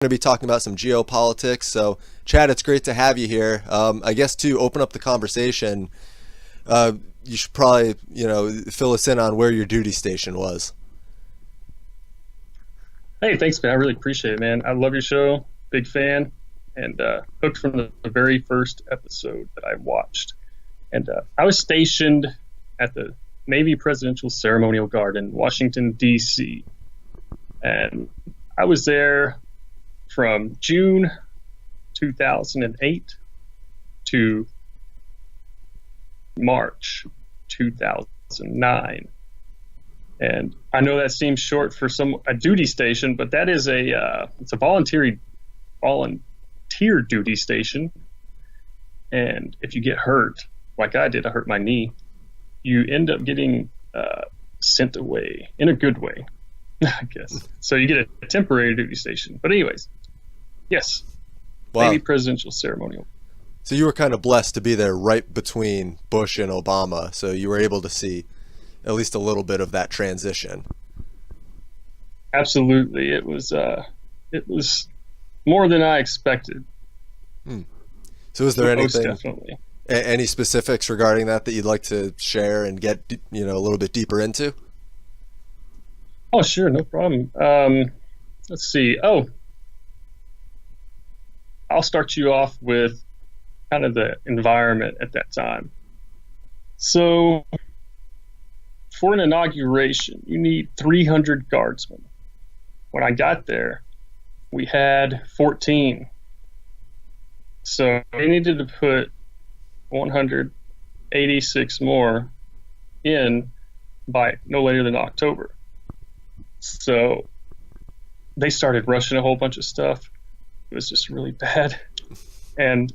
Going to be talking about some geopolitics. So, Chad, it's great to have you here. I guess to open up the conversation, you should probably, fill us in on where your duty station was. Hey, thanks, man. I really appreciate it, man. I love your show. Big fan. And hooked from the very first episode that I watched. And I was stationed at the Navy Presidential Ceremonial Guard in Washington, D.C. And I was there from June 2008 to March 2009. And I know that seems short for a duty station, but that is it's a volunteer duty station. And if you get hurt, like I did, I hurt my knee, you end up getting sent away in a good way, I guess. So you get a temporary duty station. But anyways, yes, Wow. Navy Presidential Ceremonial. So you were kind of blessed to be there right between Bush and Obama. So you were able to see at least a little bit of that transition. Absolutely, it was more than I expected. So is there Most anything, definitely. any specifics regarding that you'd like to share and get, a little bit deeper into? Oh, sure, no problem. Let's see. Oh, I'll start you off with kind of the environment at that time. So, for an inauguration, you need 300 guardsmen. When I got there, we had 14. So, they needed to put 186 more in by no later than October. So, they started rushing a whole bunch of stuff. It was just really bad. And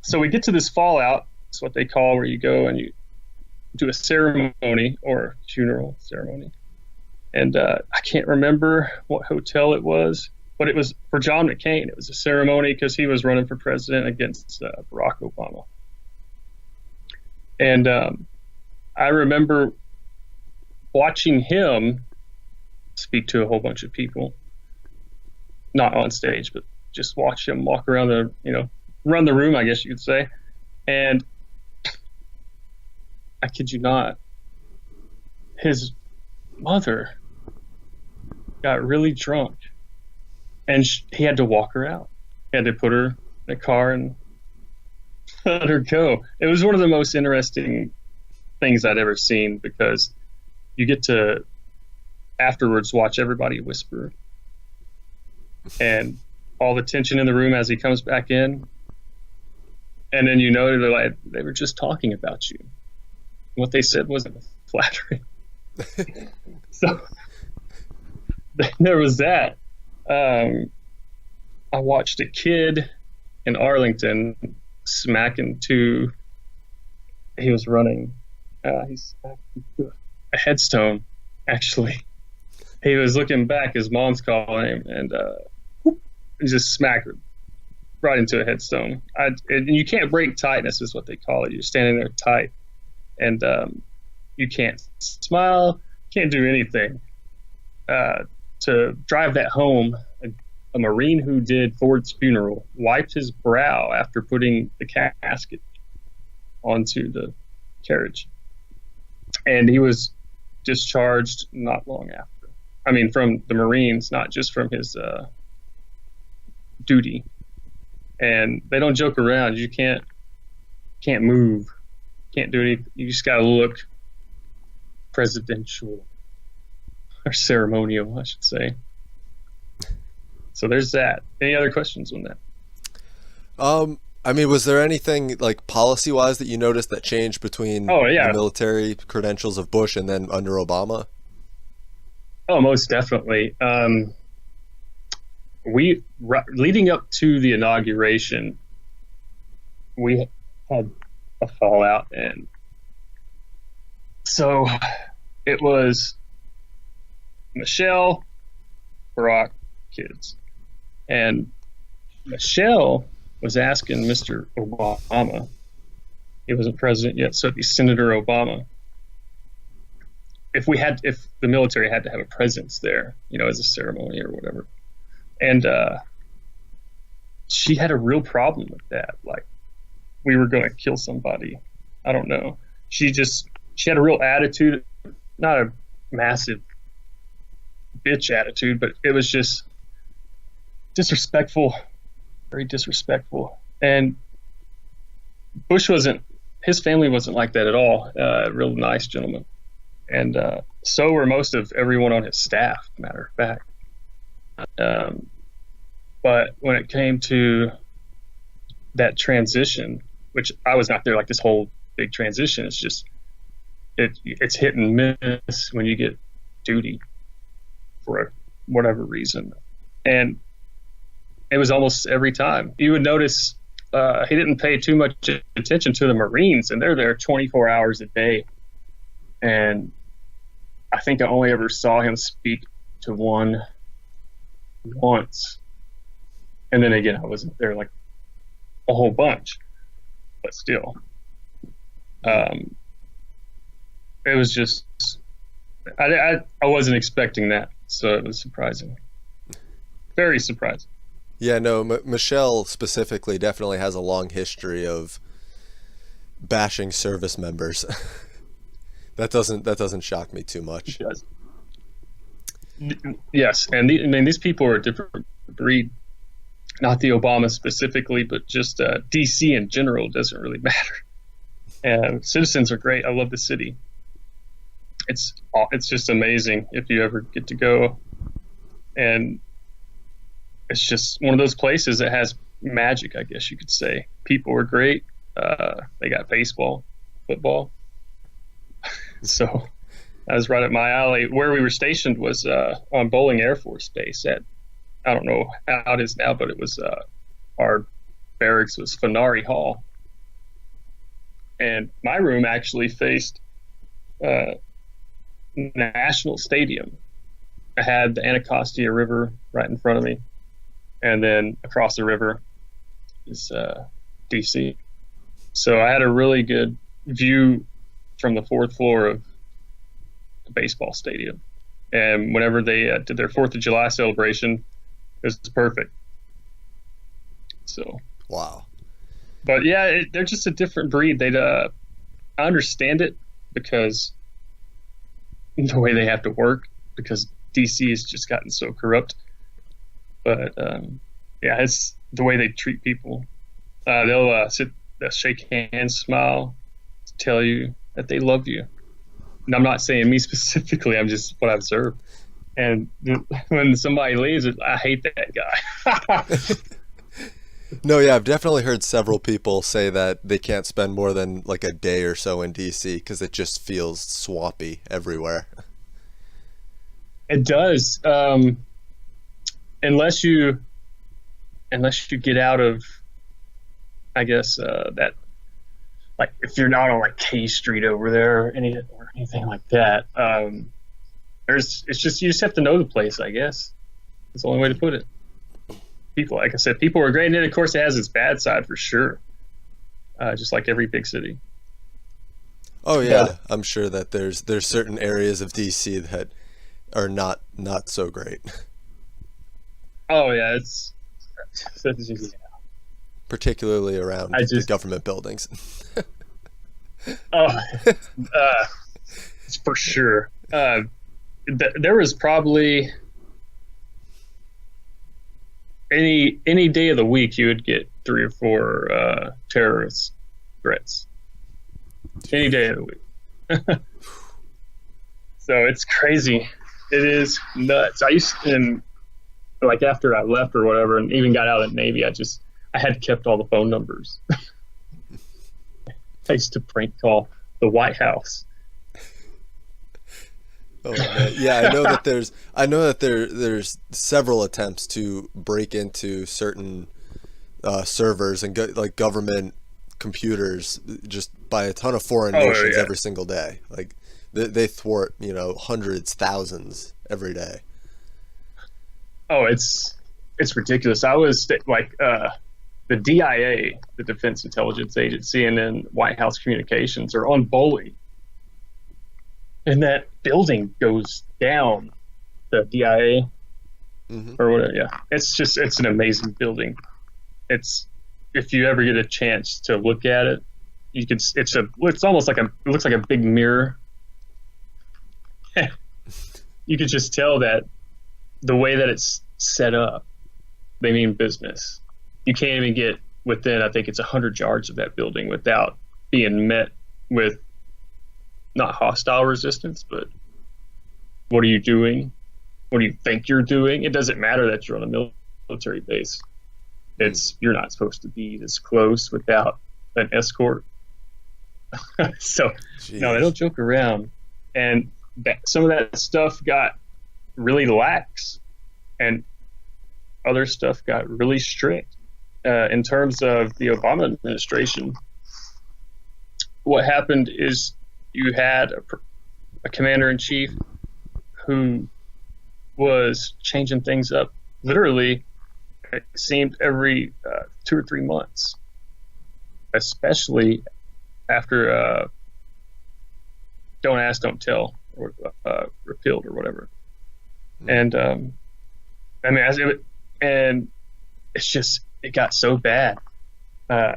so we get to this fallout. It's what they call where you go and you do a ceremony or funeral ceremony. And I can't remember what hotel it was, but it was for John McCain. It was a ceremony because he was running for president against Barack Obama. And I remember watching him speak to a whole bunch of people, not on stage, but just watch him walk around run the room, I guess you could say. And I kid you not, his mother got really drunk and he had to walk her out. He had to put her in a car and let her go. It was one of the most interesting things I'd ever seen because you get to afterwards watch everybody whisper and all the tension in the room as he comes back in. And then they're like, they were just talking about you. What they said wasn't flattering. So there was that. I watched a kid in Arlington he was running, he's a headstone, actually. He was looking back, his mom's calling him, and he just smacked her right into a headstone. And you can't break tightness is what they call it. You're standing there tight, and you can't smile, can't do anything. To drive that home, a Marine who did Ford's funeral wiped his brow after putting the casket onto the carriage. And he was discharged not long after. I mean, from the Marines, not just from his duty. And they don't joke around. You can't move, can't do anything. You just got to look presidential or ceremonial, I should say. So there's that. Any other questions on that? Was there anything like policy-wise that you noticed that changed between Oh yeah. the military credentials of Bush and then under Obama? Oh, most definitely. Leading up to the inauguration, we had a fallout, and so it was Michelle, Barack, kids, and Michelle was asking Mr. Obama. He wasn't president yet, so it'd be Senator Obama. If the military had to have a presence there, as a ceremony or whatever. And she had a real problem with that. Like, we were going to kill somebody. I don't know. She had a real attitude, not a massive bitch attitude, but it was just disrespectful, very disrespectful. And his family wasn't like that at all. Real nice gentleman. And so were most of everyone on his staff, matter of fact. But when it came to that transition, which I was not there, like this whole big transition, it's just, it's hit and miss when you get duty for whatever reason. And it was almost every time. You would notice he didn't pay too much attention to the Marines, and they're there 24 hours a day. And I think I only ever saw him speak to one once. And then again, I wasn't there like a whole bunch, but still. It was just, I wasn't expecting that, so it was surprising. Very surprising. Yeah, no, Michelle specifically definitely has a long history of bashing service members. That doesn't shock me too much. It does. Yes, and these people are a different breed. Not the Obama specifically, but just DC in general doesn't really matter. And citizens are great. I love the city. It's just amazing if you ever get to go, and it's just one of those places that has magic, I guess you could say. People are great. They got baseball, football. So that was right up my alley. Where we were stationed was on Bowling Air Force Base at, I don't know how it is now, but it was our barracks was Fanari Hall. And my room actually faced National Stadium. I had the Anacostia River right in front of me. And then across the river is DC. So I had a really good view from the fourth floor of the baseball stadium. And whenever they did their 4th of July celebration, it was perfect. So. Wow. But yeah, they're just a different breed. I understand it because the way they have to work, because DC has just gotten so corrupt. But yeah, it's the way they treat people. They'll shake hands, smile, tell you that they love you. And I'm not saying me specifically. I'm just what I observed. And when somebody leaves, I hate that guy. No, yeah, I've definitely heard several people say that they can't spend more than like a day or so in DC because it just feels swampy everywhere. It does. Unless you get out of, I guess, that, like if you're not on like K Street over there or anything like that, you just have to know the place, I guess. That's the only way to put it. People, like I said, people are great, and then of course it has its bad side for sure, just like every big city. Oh yeah, I'm sure that there's certain areas of DC that are not so great. Oh yeah, it's particularly around the government buildings. It's for sure. There was probably any day of the week you would get 3 or 4 terrorist threats. Any day of the week. So it's crazy. It is nuts. I used to, like after I left or whatever, and even got out of the Navy, I had kept all the phone numbers. I used to prank call the White House. Oh man. Yeah, I know that there's several attempts to break into certain servers and like government computers just by a ton of foreign nations every single day. Like they thwart, hundreds, thousands every day. Oh, it's ridiculous. I was like the DIA, the Defense Intelligence Agency, and then White House Communications are on bowling. And that building goes down, the DIA or whatever. Yeah, it's an amazing building. It's if you ever get a chance to look at it, you could. It's almost like it looks like a big mirror. You could just tell that the way that it's set up, they mean business. You can't even get within, I think it's 100 yards of that building without being met with not hostile resistance, but what are you doing? What do you think you're doing? It doesn't matter that you're on a military base. You're not supposed to be this close without an escort. So Jeez. no, they don't joke around. And some of that stuff got really lax, and other stuff got really strict. In terms of the Obama administration, what happened is you had a commander-in-chief who was changing things up literally, it seemed, every 2 or 3 months, especially after Don't Ask, Don't Tell, or repealed or whatever. And I mean, and it's just, it got so bad.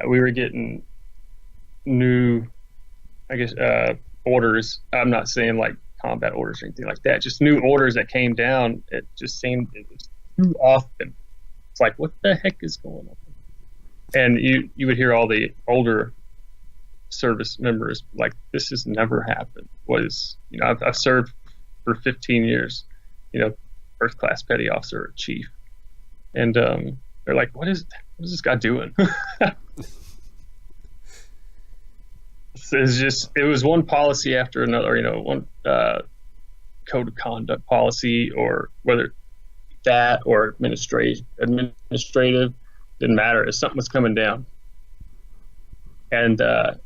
We were getting new, I guess, orders. I'm not saying like combat orders or anything like that, just new orders that came down. It just seemed it was too often. It's like, what the heck is going on? And you would hear all the older service members like, this has never happened. I've served for 15 years, first class petty officer, chief, and they're like, what is this guy doing? It was one policy after another, one code of conduct policy, or whether that or administrative, didn't matter. Something was coming down, and it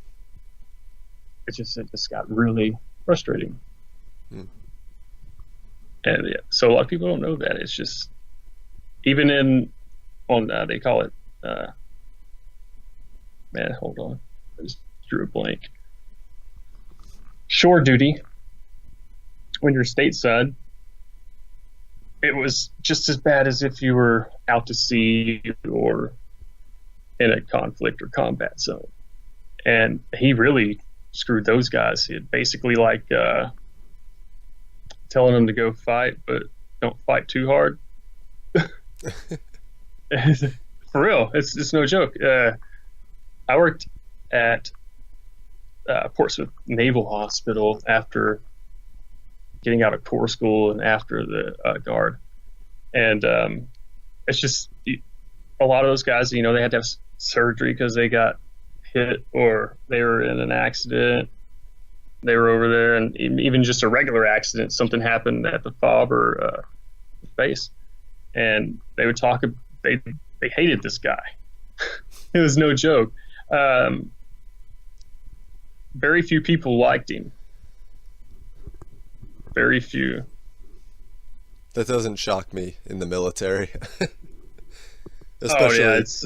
just got really frustrating. And yeah, so a lot of people don't know that. It's just, even they call it, man, hold on, I just drew a blank. Shore duty, when you're stateside, it was just as bad as if you were out to sea or in a conflict or combat zone. And he really screwed those guys. He had basically like telling them to go fight, but don't fight too hard. For real, it's no joke. I worked at Portsmouth Naval Hospital after getting out of Corps school and after the Guard, and it's just a lot of those guys. They had to have surgery because they got hit or they were in an accident. They were over there, and even just a regular accident, something happened at the fob or the face, and they would talk. They hated this guy. It was no joke. Very few people liked him. Very few. That doesn't shock me in the military. Especially, it's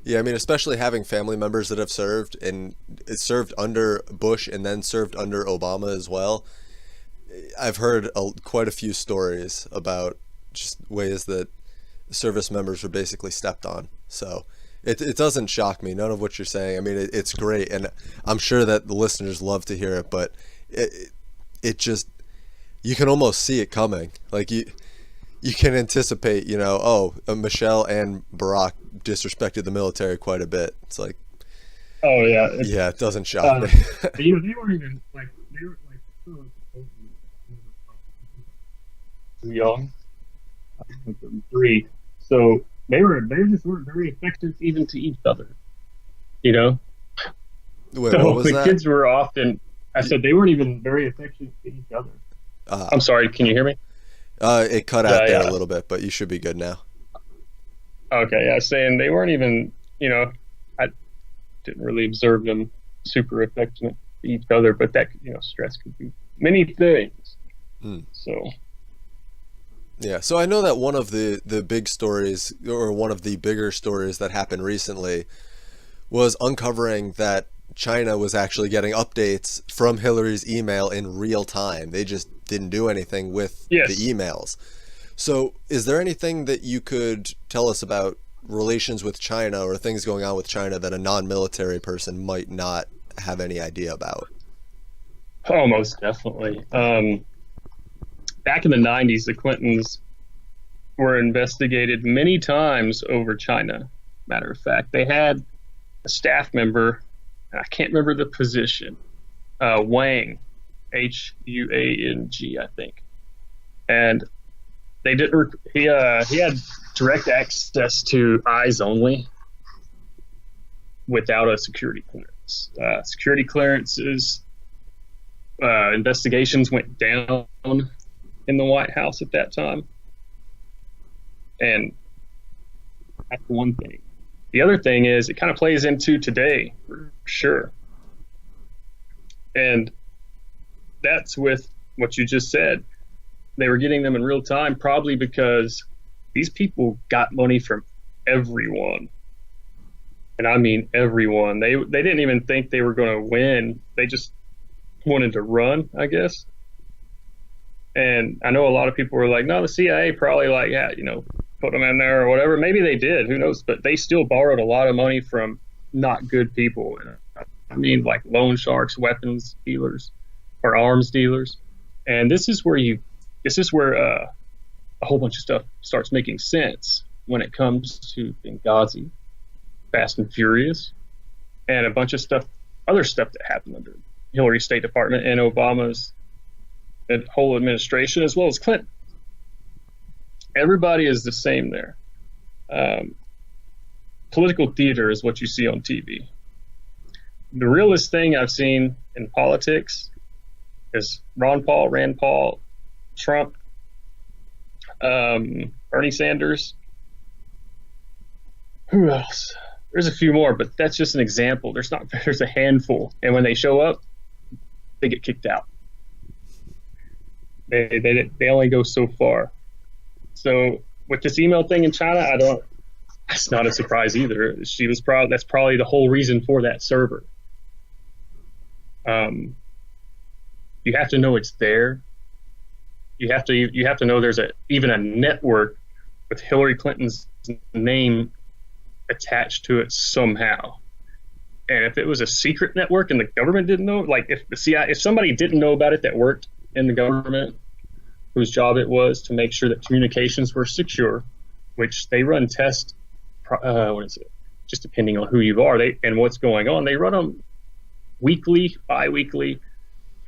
yeah, I mean, especially having family members that have served, and it served under Bush and then served under Obama as well. I've heard quite a few stories about just ways that service members were basically stepped on. So it doesn't shock me. None of what you're saying. I mean, it's great, and I'm sure that the listeners love to hear it. But it just, you can almost see it coming. Like you can anticipate. Michelle and Barack disrespected the military quite a bit. It's like, oh yeah, it doesn't shock me. They weren't even like, they were like so young. I think 3. So they just weren't very affectionate even to each other. Wait, so what was the that? kids were often. I said they weren't even very affectionate to each other. I'm sorry. Can you hear me? It cut out there a little bit, but you should be good now. Okay, yeah, saying they weren't even, I didn't really observe them super affectionate to each other, but that, stress could be many things. So. Yeah, so I know that one of the big stories, or one of the bigger stories that happened recently, was uncovering that China was actually getting updates from Hillary's email in real time. They just didn't do anything with the emails. So is there anything that you could tell us about relations with China or things going on with China that a non-military person might not have any idea about. Oh, most definitely. Back in the 90s, the Clintons were investigated many times over China. Matter of fact, they had a staff member, and I can't remember the position, Wang, Huang, I think. And they did. He had direct access to eyes only, without a security clearance. Security clearances, investigations went down in the White House at that time. And that's one thing. The other thing is it kind of plays into today, for sure. And that's with what you just said. They were getting them in real time, probably because these people got money from everyone. And I mean everyone. They didn't even think they were going to win. They just wanted to run, I guess. And I know a lot of people were like, no, the CIA probably like, yeah, put them in there or whatever. Maybe they did, who knows? But they still borrowed a lot of money from not good people. I mean, like loan sharks, weapons dealers, or arms dealers. And this is where a whole bunch of stuff starts making sense when it comes to Benghazi, Fast and Furious, and a bunch of other stuff that happened under Hillary's State Department and Obama's whole administration, as well as Clinton. Everybody is the same there. Political theater is what you see on TV. The realest thing I've seen in politics is Rand Paul, Trump, Bernie Sanders. Who else? There's a few more, but that's just an example. There's a handful. And when they show up, they get kicked out. They only go so far. So with this email thing in China, it's not a surprise either. That's probably the whole reason for that server. You have to know it's there. You have to know there's even a network with Hillary Clinton's name attached to it somehow. And if it was a secret network and the government didn't know, like if the CIA, if somebody didn't know about it that worked in the government, whose job it was to make sure that communications were secure, which they run tests, just depending on who you are and what's going on. They run them weekly, bi-weekly,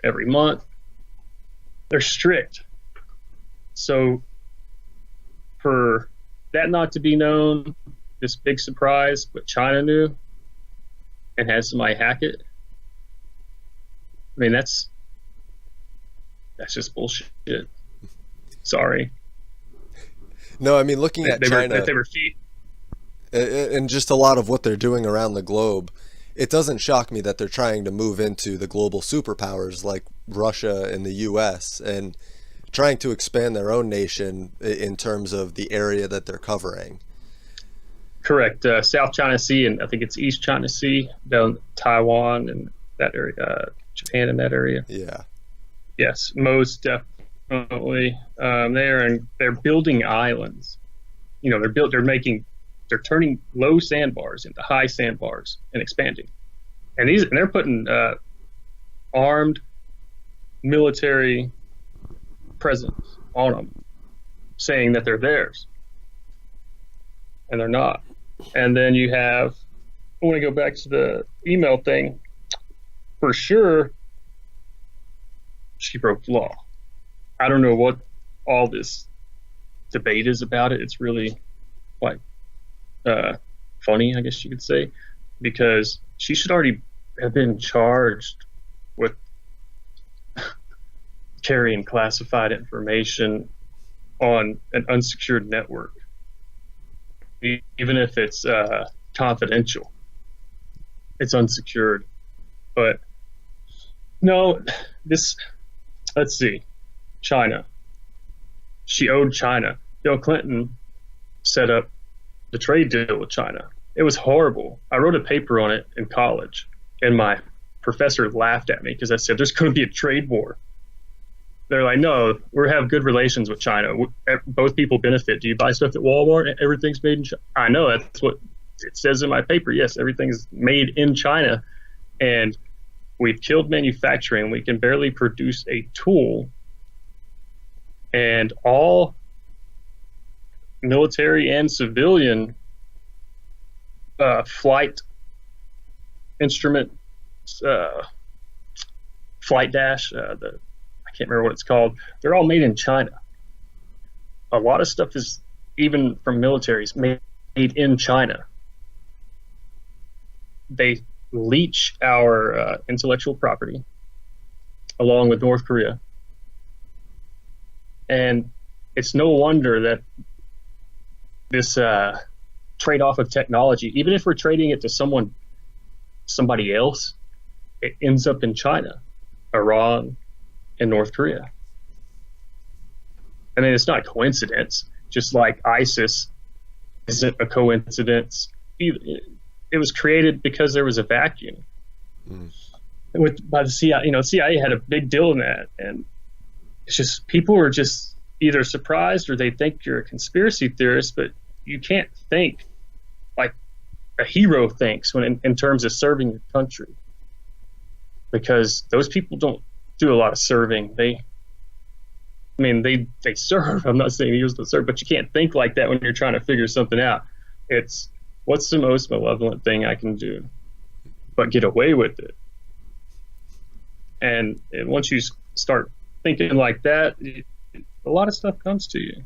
every month. They're strict. So for that not to be known, this big surprise, but China knew and had somebody hack it, I mean, that's just bullshit. Sorry. No, I mean, looking at China they were and just a lot of what they're doing around the globe, it doesn't shock me that they're trying to move into the global superpowers like Russia and the US and trying to expand their own nation in terms of the area that they're covering. Correct. South China Sea, and I think it's East China Sea, down Taiwan and that area, Japan and that area. Yeah. Yes, most definitely. They're building islands. They're turning low sandbars into high sandbars and expanding. And they're putting armed military presence on them, saying that they're theirs, and they're not. And then you have, I want to go back to the email thing. For sure, she broke the law. I don't know what all this debate is about it. It's really like funny, I guess you could say, because she should already have been charged with carrying classified information on an unsecured network, even if it's confidential. It's unsecured. But no, let's see, China. She owed China. Bill Clinton set up the trade deal with China. It was horrible. I wrote a paper on it in college, and my professor laughed at me because I said there's going to be a trade war. they're like, no, we have good relations with China. Both people benefit. Do you buy stuff at Walmart? Everything's made in China. I know that's what it says in my paper. Yes, everything's made in China, and we've killed manufacturing. We can barely produce a tool, and all military and civilian flight instrument, flight dash, I can't remember what it's called. They're all made in China. A lot of stuff is, even from militaries, made in China. They leech our intellectual property along with North Korea. And it's no wonder that this trade-off of technology, even if we're trading it to somebody else, it ends up in China, Iran, and North Korea. I mean, it's not coincidence, just like ISIS isn't a coincidence. It was created because there was a vacuum. By the CIA. CIA had a big deal in that, and it's just people are just either surprised or they think you're a conspiracy theorist, but you can't think like a hero thinks when in terms of serving your country, because those people don't do a lot of serving. They serve. I'm not saying use the serve, but you can't think like that when you're trying to figure something out. It's what's the most malevolent thing I can do, but get away with it. And once you start thinking like that, a lot of stuff comes to you.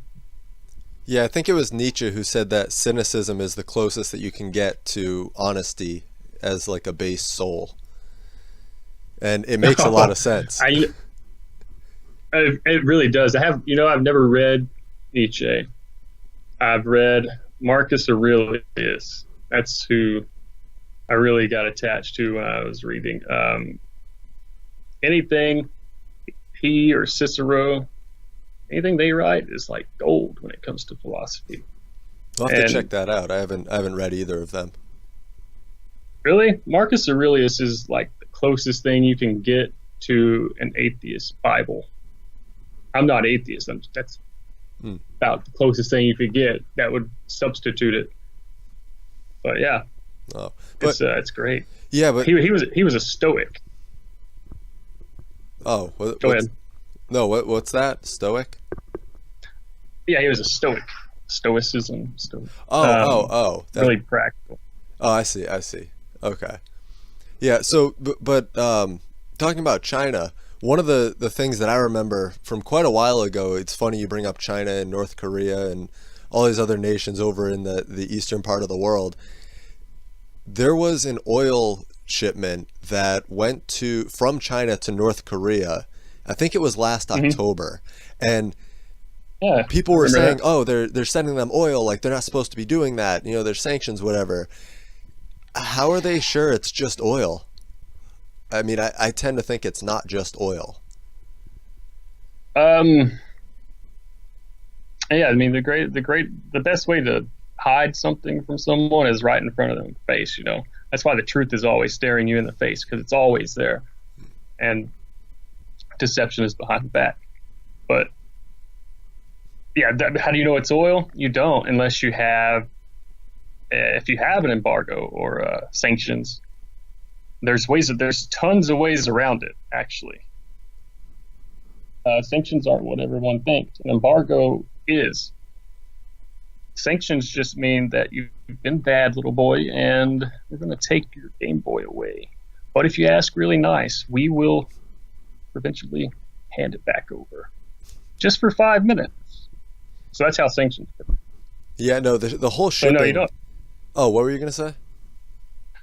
Yeah, I think it was Nietzsche who said that cynicism is the closest that you can get to honesty as like a base soul. And it makes a lot of sense. It really does. I've never read Nietzsche. I've read Marcus Aurelius. That's who I really got attached to when I was reading. Anything he or Cicero, anything they write is like gold when it comes to philosophy. I'll have to check that out. I haven't read either of them. Really? Marcus Aurelius is like the closest thing you can get to an atheist Bible. I'm not atheist. That's about the closest thing you could get that would substitute it. But yeah, it's great. Yeah, but he was a Stoic. Oh, go ahead. No, what's that? Stoic? Yeah, he was a Stoic. Stoicism. Stoic. Really practical. Oh, I see. Okay. Yeah. So, but talking about China, one of the things that I remember from quite a while ago, it's funny you bring up China and North Korea and all these other nations over in the eastern part of the world. There was an oil shipment that went from China to North Korea. I think it was last October, and people were saying, "Oh, they're sending them oil, like they're not supposed to be doing that. There's sanctions, whatever." How are they sure it's just oil? I mean, I tend to think it's not just oil. Yeah, I mean, the best way to hide something from someone is right in front of their face. That's why the truth is always staring you in the face, because it's always there, and deception is behind the back. But yeah, how do you know it's oil? You don't, unless you have, if you have an embargo or sanctions. There's tons of ways around it, actually. Sanctions aren't what everyone thinks. An embargo is. Sanctions just mean that you've been bad, little boy, and we're going to take your Game Boy away. But if you ask really nice, we will eventually hand it back over, just for 5 minutes. So that's how sanctions work. Yeah, no, the whole shipping. So no, you don't. Oh, what were you going to say?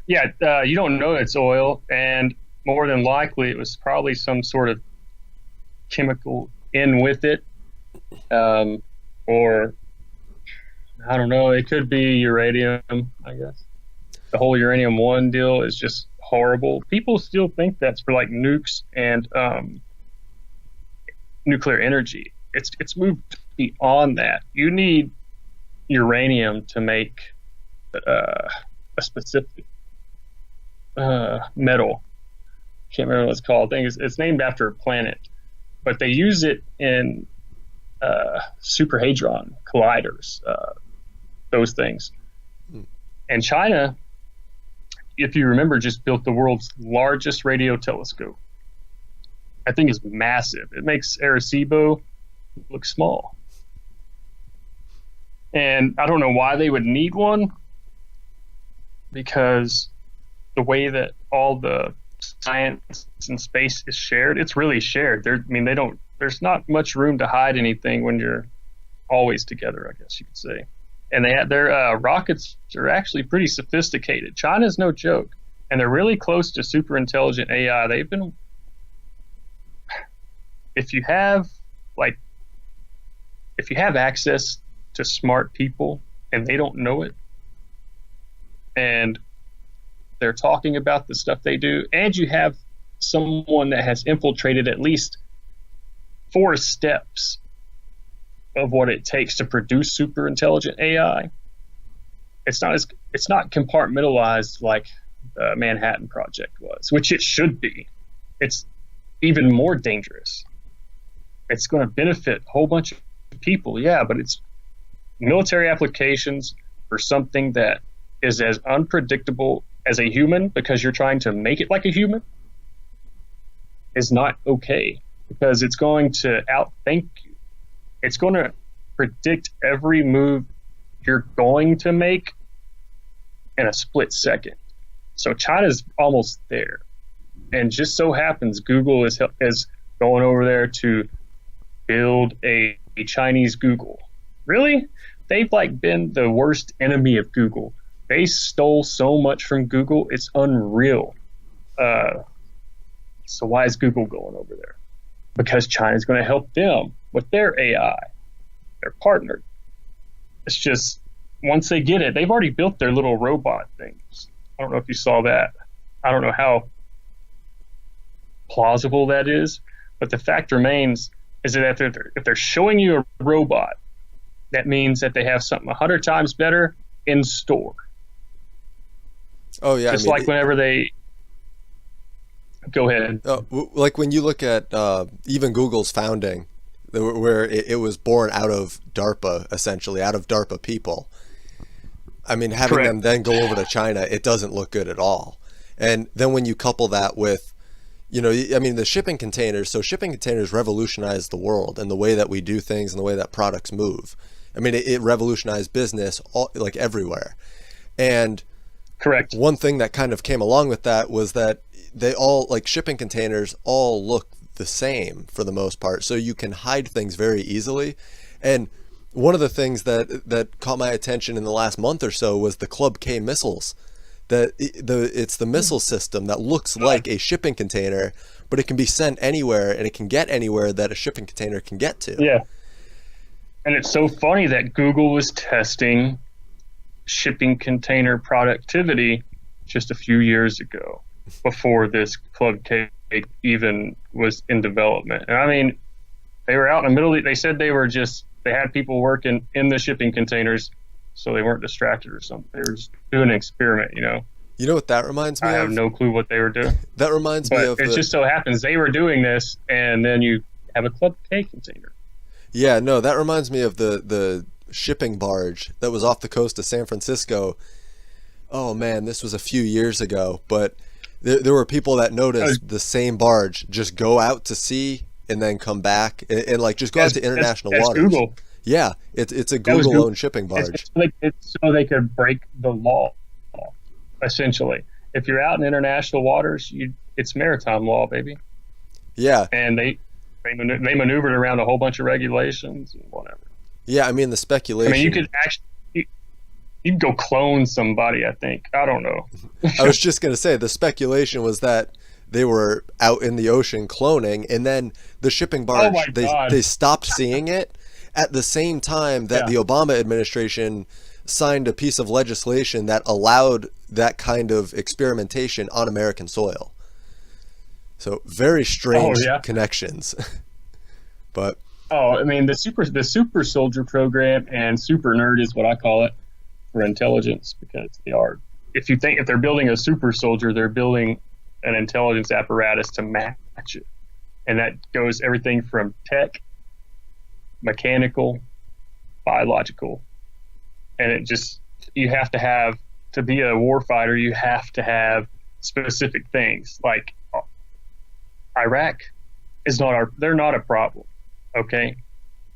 Yeah, you don't know it's oil, and more than likely it was probably some sort of chemical in with it, or I don't know. It could be uranium, I guess. The whole uranium one deal is just horrible. People still think that's for like nukes and nuclear energy. It's moved beyond that. You need uranium to make a specific metal. Can't remember what it's called. I think it's named after a planet. but they use it in super hadron colliders, those things. And China, if you remember, just built the world's largest radio telescope. I think it's massive. It makes Arecibo look small. And I don't know why they would need one, because the way that all the science and space is shared, it's really shared. There's not much room to hide anything when you're always together, I guess you could say. And their rockets are actually pretty sophisticated. China's no joke, and they're really close to super intelligent AI. If you have access to smart people and they don't know it, and they're talking about the stuff they do, and you have someone that has infiltrated at least 4 steps of what it takes to produce super intelligent AI, it's not compartmentalized like the Manhattan Project was, which it should be. It's even more dangerous. It's going to benefit a whole bunch of people, yeah, but it's military applications for something that is as unpredictable as a human, because you're trying to make it like a human, is not okay, because it's going to outthink you. It's going to predict every move you're going to make in a split second. So China's almost there. And just so happens Google is going over there to build a Chinese Google. Really? They've been the worst enemy of Google. They stole so much from Google, it's unreal. So why is Google going over there? Because China's going to help them with their AI. They're partnered. It's just, once they get it, they've already built their little robot things. I don't know if you saw that. I don't know how plausible that is, but the fact remains is that if they're showing you a robot, that means that they have something 100 times better in store. Oh yeah, just like whenever they go ahead. Like when you look at even Google's founding, where it was born out of DARPA, essentially out of DARPA people. I mean, having Correct. them then go over to China, it doesn't look good at all. And then when you couple that with, the shipping containers. So shipping containers revolutionized the world and the way that we do things and the way that products move. I mean, it revolutionized business everywhere. And correct. One thing that kind of came along with that was that they all, shipping containers all look the same for the most part. So you can hide things very easily. And one of the things that caught my attention in the last month or so was the Club K missiles. It's the missile system that looks like a shipping container, but it can be sent anywhere and it can get anywhere that a shipping container can get to. Yeah. And it's so funny that Google was testing shipping container productivity just a few years ago, before this Club K even was in development. And I mean, they were out in the middle. They said they had people working in the shipping containers, so they weren't distracted or something. They were just doing an experiment, You know what that reminds me of? I have no clue what they were doing. That reminds me of it just so happens they were doing this, and then you have a Club K container. Yeah, no, that reminds me of the shipping barge that was off the coast of San Francisco. Oh man, this was a few years ago, but there were people that noticed the same barge just go out to sea and then come back and just go out to international waters. Google. Yeah, it's a Google-owned shipping barge. It's so they could break the law, essentially. If you're out in international waters, it's maritime law, baby. Yeah. And they maneuvered around a whole bunch of regulations and whatever. Yeah, I mean, the speculation. I mean, you could actually you'd go clone somebody, I think. I don't know. I was just going to say, the speculation was that they were out in the ocean cloning, and then the shipping barge, they stopped seeing it at the same time that the Obama administration signed a piece of legislation that allowed that kind of experimentation on American soil. So very strange connections. But I mean, the super soldier program and super nerd is what I call it for intelligence, because they are. If they're building a super soldier, they're building an intelligence apparatus to match it. And that goes everything from tech, mechanical, biological. And it just, you have to have, to be a warfighter, you have to have specific things. Like Iraq is not they're not a problem, okay?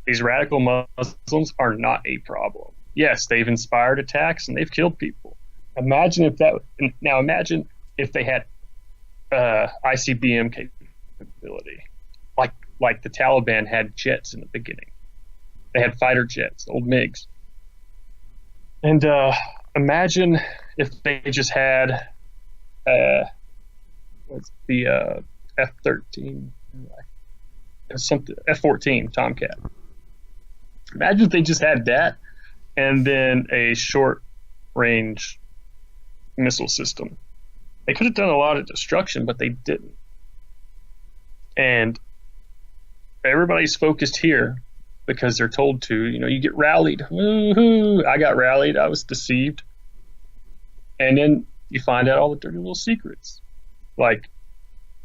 These radical Muslims are not a problem. Yes, they've inspired attacks and they've killed people. Imagine if they had ICBM capability, like the Taliban had jets in the beginning. They had fighter jets, old MiGs. And imagine if they just had the F-13, something F-14 Tomcat. Imagine if they just had that, and then a short-range missile system. They could have done a lot of destruction, but they didn't. And everybody's focused here because they're told to. You get rallied. Woo-hoo. I got rallied. I was deceived. And then you find out all the dirty little secrets. Like,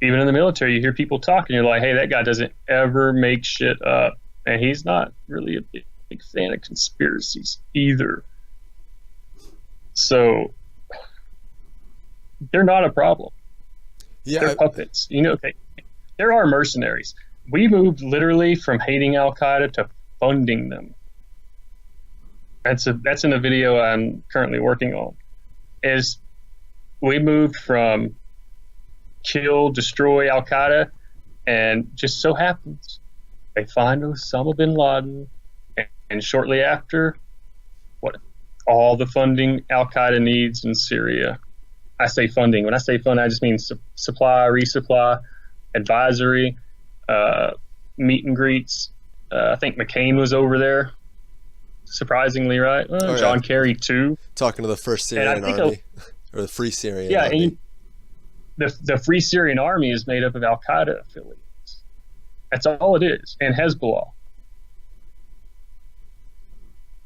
even in the military, you hear people talking. You're like, hey, that guy doesn't ever make shit up. And he's not really a big fan of conspiracies either. So they're not a problem. Yeah, they're puppets. There are mercenaries. We moved literally from hating Al Qaeda to funding them. That's in a video I'm currently working on. Is we moved from kill, destroy Al Qaeda, and just so happens they find Osama bin Laden, and shortly after, all the funding Al Qaeda needs in Syria. I say funding. When I say fund, I just mean supply, resupply, advisory, meet and greets. I think McCain was over there, surprisingly, right? John Kerry too. Talking to the First Syrian Army, or the Free Syrian Army. And the Free Syrian Army is made up of Al Qaeda affiliates. That's all it is, and Hezbollah.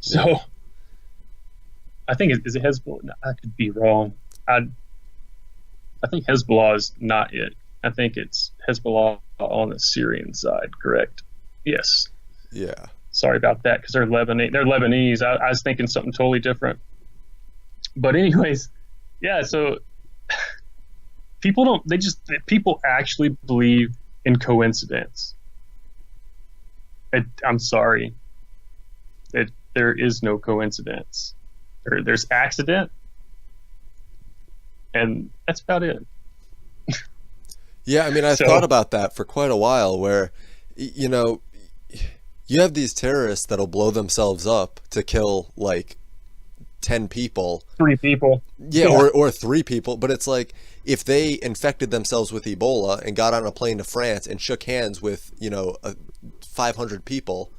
So, I think is it Hezbollah? No, I could be wrong. I think Hezbollah is not it. I think it's Hezbollah on the Syrian side. Correct? Yes. Yeah. Sorry about that, because they're Lebanese. They're Lebanese. I was thinking something totally different. But anyways, yeah. So people don't. People actually believe in coincidence. I'm sorry. There is no coincidence. There's accident, and that's about it. Yeah, I mean, I thought about that for quite a while, where, you have these terrorists that'll blow themselves up to kill like 10 people. 3 people. Yeah, or 3 people. But it's like, if they infected themselves with Ebola and got on a plane to France and shook hands with, 500 people,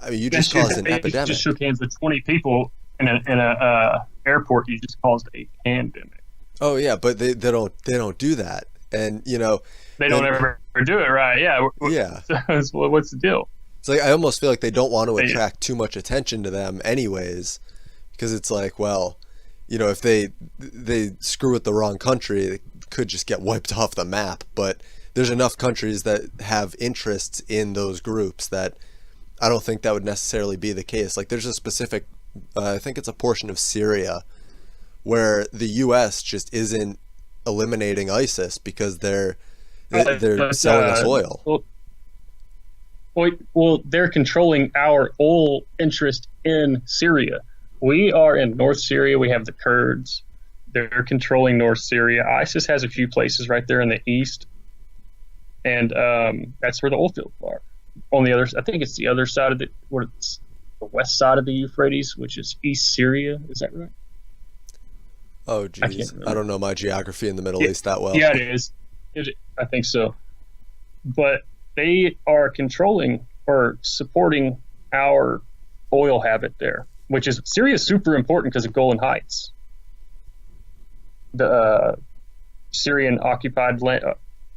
I mean, you just caused an epidemic. You just shook hands with 20 people in a airport. You just caused a pandemic. Oh yeah, but they don't do that, and they don't ever do it, right? Yeah. Yeah. So what's the deal? It's like, I almost feel like they don't want to attract too much attention to them, anyways, because it's like, well, if they screw with the wrong country, they could just get wiped off the map. But there's enough countries that have interests in those groups that I don't think that would necessarily be the case. Like, there's a specific, I think it's a portion of Syria where the U.S. just isn't eliminating ISIS because they're selling us oil. Well, they're controlling our oil interest in Syria. We are in North Syria. We have the Kurds. They're controlling North Syria. ISIS has a few places right there in the east, and that's where the oil fields are. On the other, I think it's the other side of the west side of the Euphrates, which is East Syria. Is that right? Oh, geez. I don't know my geography in the Middle East that well. Yeah, it is. I think so. But they are controlling or supporting our oil habit there, which is Syria is super important because of Golan Heights. The Syrian occupied land,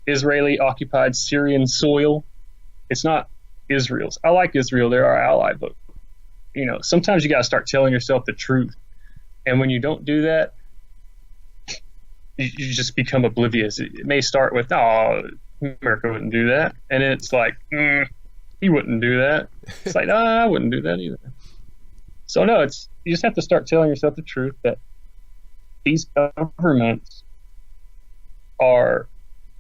Israeli occupied Syrian soil. It's not Israel's. I like Israel; they're our ally, but sometimes you got to start telling yourself the truth. And when you don't do that, you just become oblivious. It may start with, America wouldn't do that. And it's like, he wouldn't do that. It's like, no, I wouldn't do that either. So no, it's, you just have to start telling yourself the truth that these governments are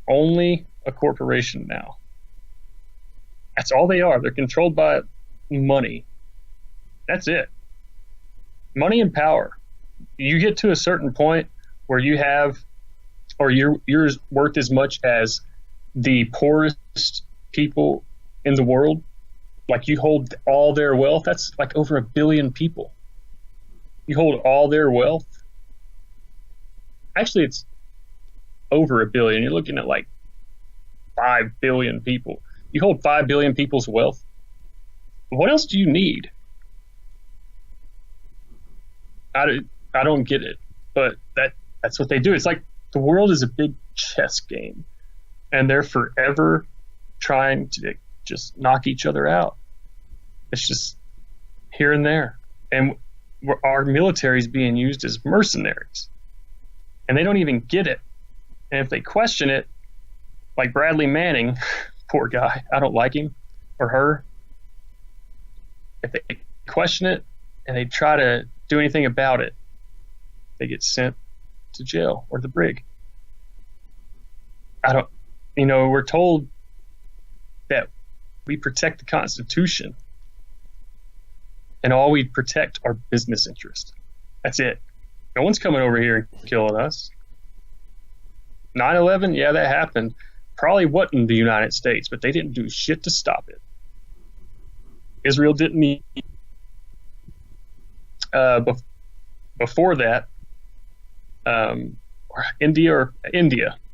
only a corporation now. That's all they are. They're controlled by money. That's it. Money and power. You get to a certain point where you have, or you're worth as much as the poorest people in the world. Like you hold all their wealth. That's like over 1 billion people. You hold all their wealth. Actually, it's over 1 billion. You're looking at like 5 billion people. You hold 5 billion people's wealth. What else do you need? I don't get it, but that's what they do. It's like the world is a big chess game, and they're forever trying to just knock each other out. It's just here and there, and our military is being used as mercenaries, and they don't even get it. And if they question it, like Bradley Manning, poor guy, I don't like him or her. If they question it and they try to do anything about it, they get sent to jail or the brig. We're told that we protect the Constitution, and all we protect are business interests. That's it. No one's coming over here and killing us. 9/11, yeah, that happened. Probably wasn't the United States, but they didn't do shit to stop it. Israel didn't need. Before that, India. I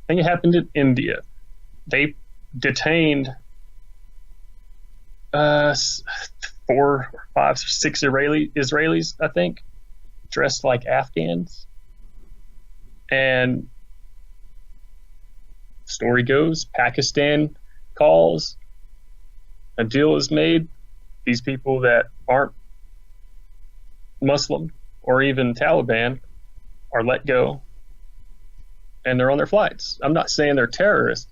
think it happened in India. They detained 4 or 5 or 6 Israelis, I think, dressed like Afghans. And story goes, Pakistan calls, a deal is made. These people that aren't Muslim or even Taliban are let go, and they're on their flights. I'm not saying they're terrorists,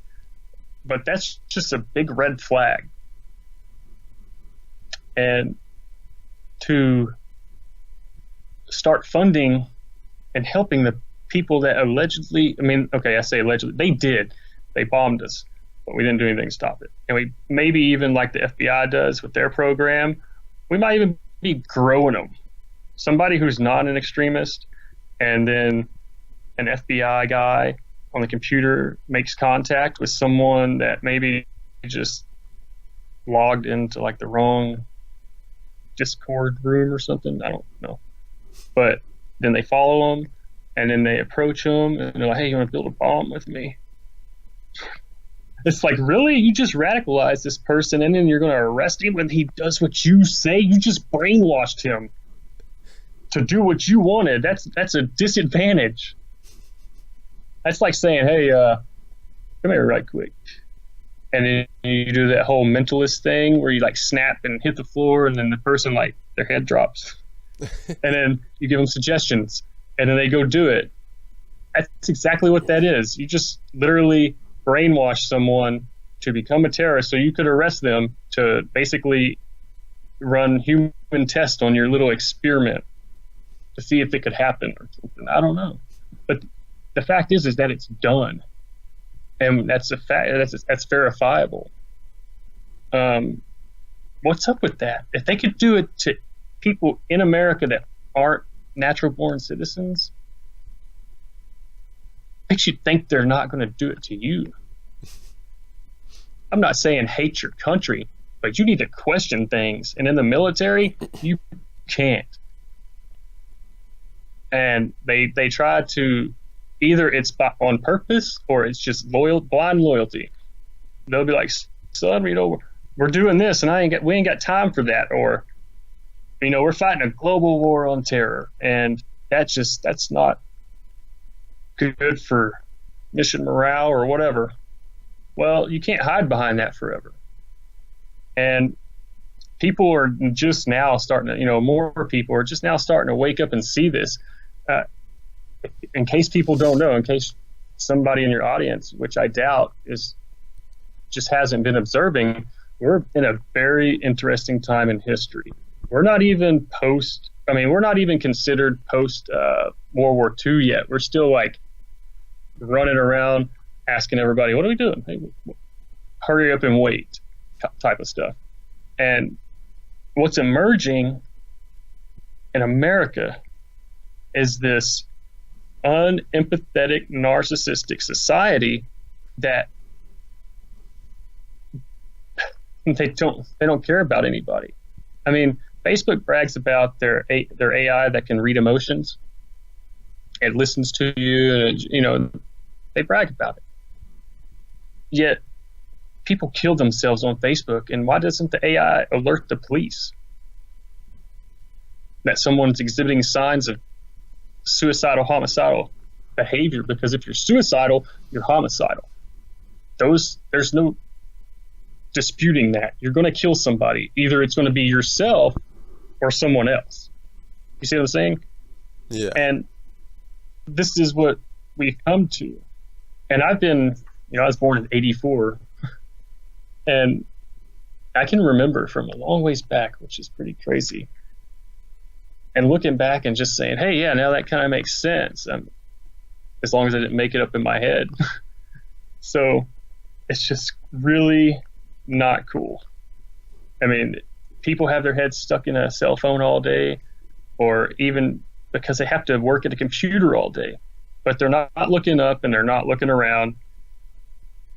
but that's just a big red flag. And to start funding and helping the people that allegedly, I say allegedly, they bombed us, but we didn't do anything to stop it. And we maybe even like the FBI does with their program, we might even be growing them. Somebody who's not an extremist, and then an FBI guy on the computer makes contact with someone that maybe just logged into like the wrong Discord room or something. I don't know. But then they follow them, and then they approach them, and they're like, hey, you want to build a bomb with me? It's like, really? You just radicalized this person, and then you're going to arrest him when he does what you say? You just brainwashed him to do what you wanted. That's a disadvantage. That's like saying, hey, come here right quick. And then you do that whole mentalist thing where you like snap and hit the floor, and then the person, like, their head drops. And then you give them suggestions, and then they go do it. That's exactly what that is. You just literally brainwash someone to become a terrorist so you could arrest them to basically run human tests on your little experiment to see if it could happen or something. I don't know. But the fact is that it's done. And that's a fact. That's verifiable. What's up with that? If they could do it to people in America that aren't natural born citizens, makes you think they're not going to do it to you. I'm not saying hate your country, but you need to question things. And in the military, you can't. And they try to, either it's on purpose or it's just blind loyalty. They'll be like, son, we're doing this, and we ain't got time for that. Or, we're fighting a global war on terror, and that's not good for mission morale or whatever. Well, you can't hide behind that forever. And people are just now starting to, more people are just now starting to wake up and see this. In case people don't know, in case somebody in your audience, which I doubt, is just hasn't been observing, we're in a very interesting time in history. We're not even we're not even considered post World War II yet. We're still like running around asking everybody, what are we doing? Hey, hurry up and wait type of stuff. And what's emerging in America is this unempathetic, narcissistic society that they don't care about anybody. I mean, Facebook brags about their AI that can read emotions. It listens to you, and they brag about it. Yet people kill themselves on Facebook, and why doesn't the AI alert the police that someone's exhibiting signs of suicidal, homicidal behavior? Because if you're suicidal, you're homicidal. There's no disputing that. You're going to kill somebody. Either it's going to be yourself or someone else. You see what I'm saying? Yeah. And this is what we've come to. And I've been, I was born in '84, and I can remember from a long ways back, which is pretty crazy, and looking back and just saying, hey, yeah, now that kind of makes sense, as long as I didn't make it up in my head. So it's just really not cool. I mean, people have their heads stuck in a cell phone all day, or even because they have to work at a computer all day, but they're not looking up and they're not looking around.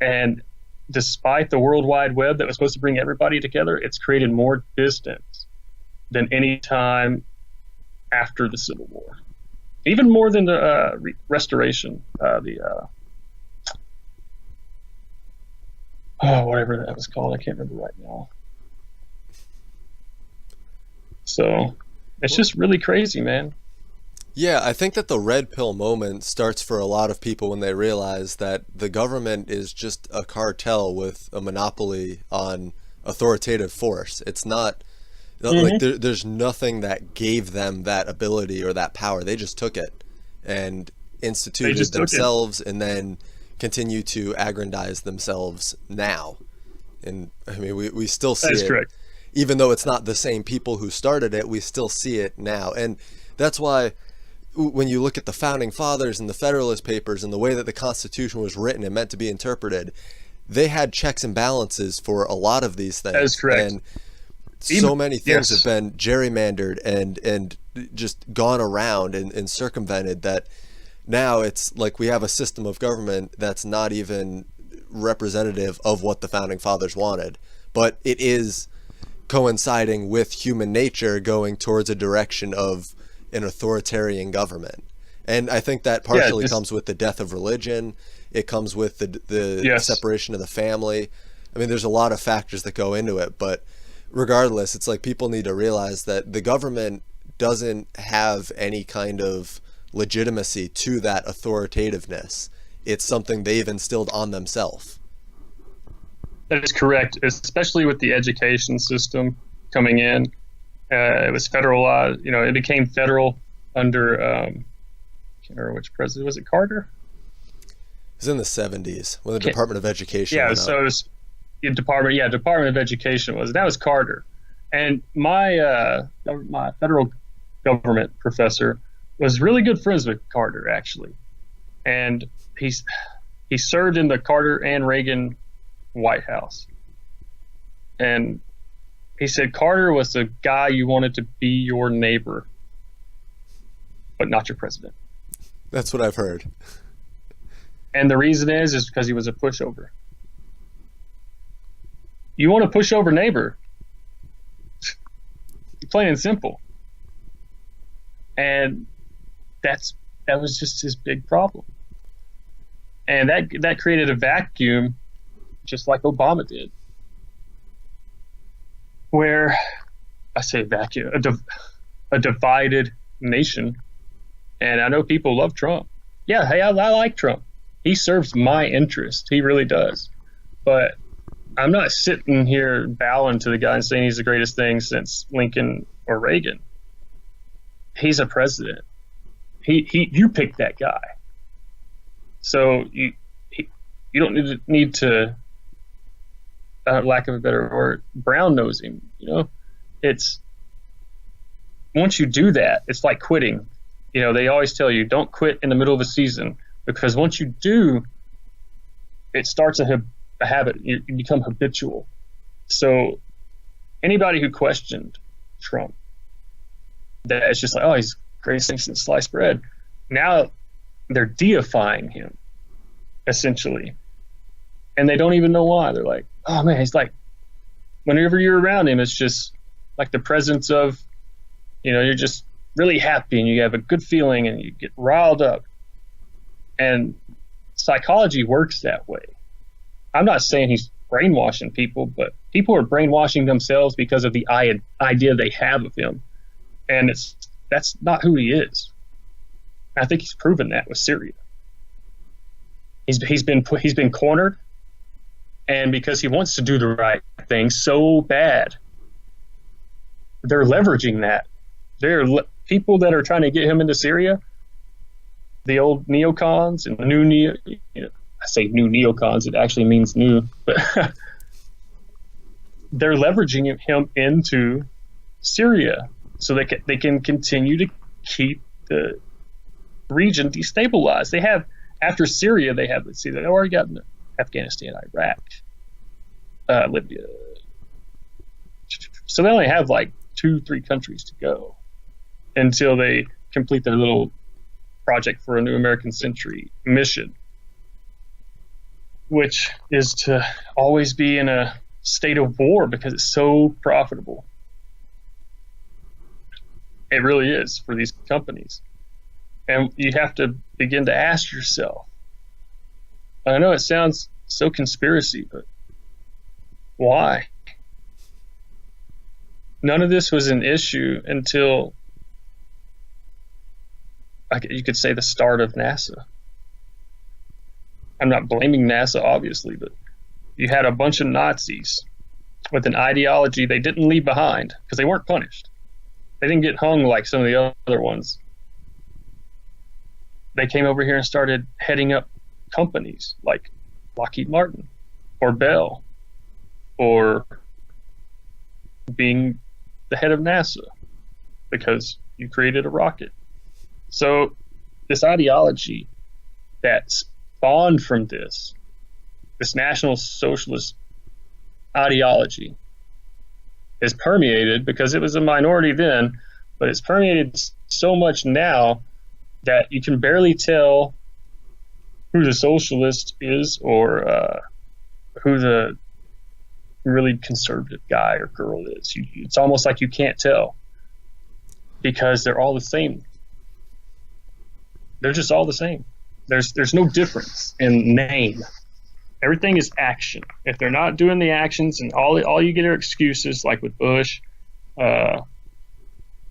And despite the World Wide Web that was supposed to bring everybody together, it's created more distance than any time after the Civil War, even more than the Restoration, whatever that was called. I can't remember right now. So it's just really crazy, man. Yeah, I think that the red pill moment starts for a lot of people when they realize that the government is just a cartel with a monopoly on authoritative force. It's not like there's nothing that gave them that ability or that power. They just took it and instituted themselves and then continue to aggrandize themselves now. And I mean, we still see it. Correct. Even though it's not the same people who started it, we still see it now. And that's why when you look at the founding fathers and the Federalist Papers and the way that the Constitution was written and meant to be interpreted, they had checks and balances for a lot of these things. That is correct. And so many things have been gerrymandered and just gone around and circumvented that now it's like we have a system of government that's not even representative of what the founding fathers wanted, but it is coinciding with human nature going towards a direction of an authoritarian government. And I think that partially comes with the death of religion. It comes with the separation of the family. I mean, there's a lot of factors that go into it, but regardless, it's like people need to realize that the government doesn't have any kind of legitimacy to that authoritativeness. It's something they've instilled on themselves. That is correct, especially with the education system coming in. It was federalized, it became federal under, I can't remember which president, was it Carter? It was in the 70s when the Department of Education went up. So it was Department of Education that was Carter. And my federal government professor was really good friends with Carter, actually. And he served in the Carter and Reagan White House. And he said Carter was the guy you wanted to be your neighbor, but not your president. That's what I've heard. And the reason is because he was a pushover. You want a pushover neighbor, plain and simple. And that was just his big problem. And that created a vacuum, just like Obama did, where I say vacuum, a divided nation. And I know people love Trump. Yeah, hey, I like Trump. He serves my interest. He really does. But I'm not sitting here bowing to the guy and saying he's the greatest thing since Lincoln or Reagan. He's a president. You picked that guy. So you don't need to lack of a better word, brown nosing. It's once you do that, it's like quitting. They always tell you don't quit in the middle of a season, because once you do, it starts a habit. You become habitual. So anybody who questioned Trump, that it's just like, oh, he's the greatest thing since sliced bread. Now they're deifying him, essentially. And they don't even know why. They're like, oh man, he's like, whenever you're around him, it's just like the presence of, you're just really happy and you have a good feeling and you get riled up. And psychology works that way. I'm not saying he's brainwashing people, but people are brainwashing themselves because of the idea they have of him. And that's not who he is. I think he's proven that with Syria. He's been cornered, and because he wants to do the right thing so bad, they're leveraging that. People that are trying to get him into Syria, the old neocons and the new I say new neocons, it actually means new, but they're leveraging him into Syria so they can continue to keep the region destabilized. They have, after Syria, they already got Afghanistan, Iraq, Libya. So they only have like 2-3 countries to go until they complete their little project for a new American century mission, which is to always be in a state of war because it's so profitable. It really is for these companies. And you have to begin to ask yourself, I know it sounds so conspiracy, but why? None of this was an issue until, you could say, the start of NASA. I'm not blaming NASA, obviously, but you had a bunch of Nazis with an ideology they didn't leave behind because they weren't punished. They didn't get hung like some of the other ones. They came over here and started heading up companies like Lockheed Martin or Bell, or being the head of NASA because you created a rocket. So this ideology that spawned from this National Socialist ideology is permeated, because it was a minority then, but it's permeated so much now that you can barely tell who the socialist is or who the really conservative guy or girl is. It's almost like you can't tell because they're all the same. They're just all the same. There's no difference in name. Everything is action. If they're not doing the actions, and all you get are excuses, like with Bush,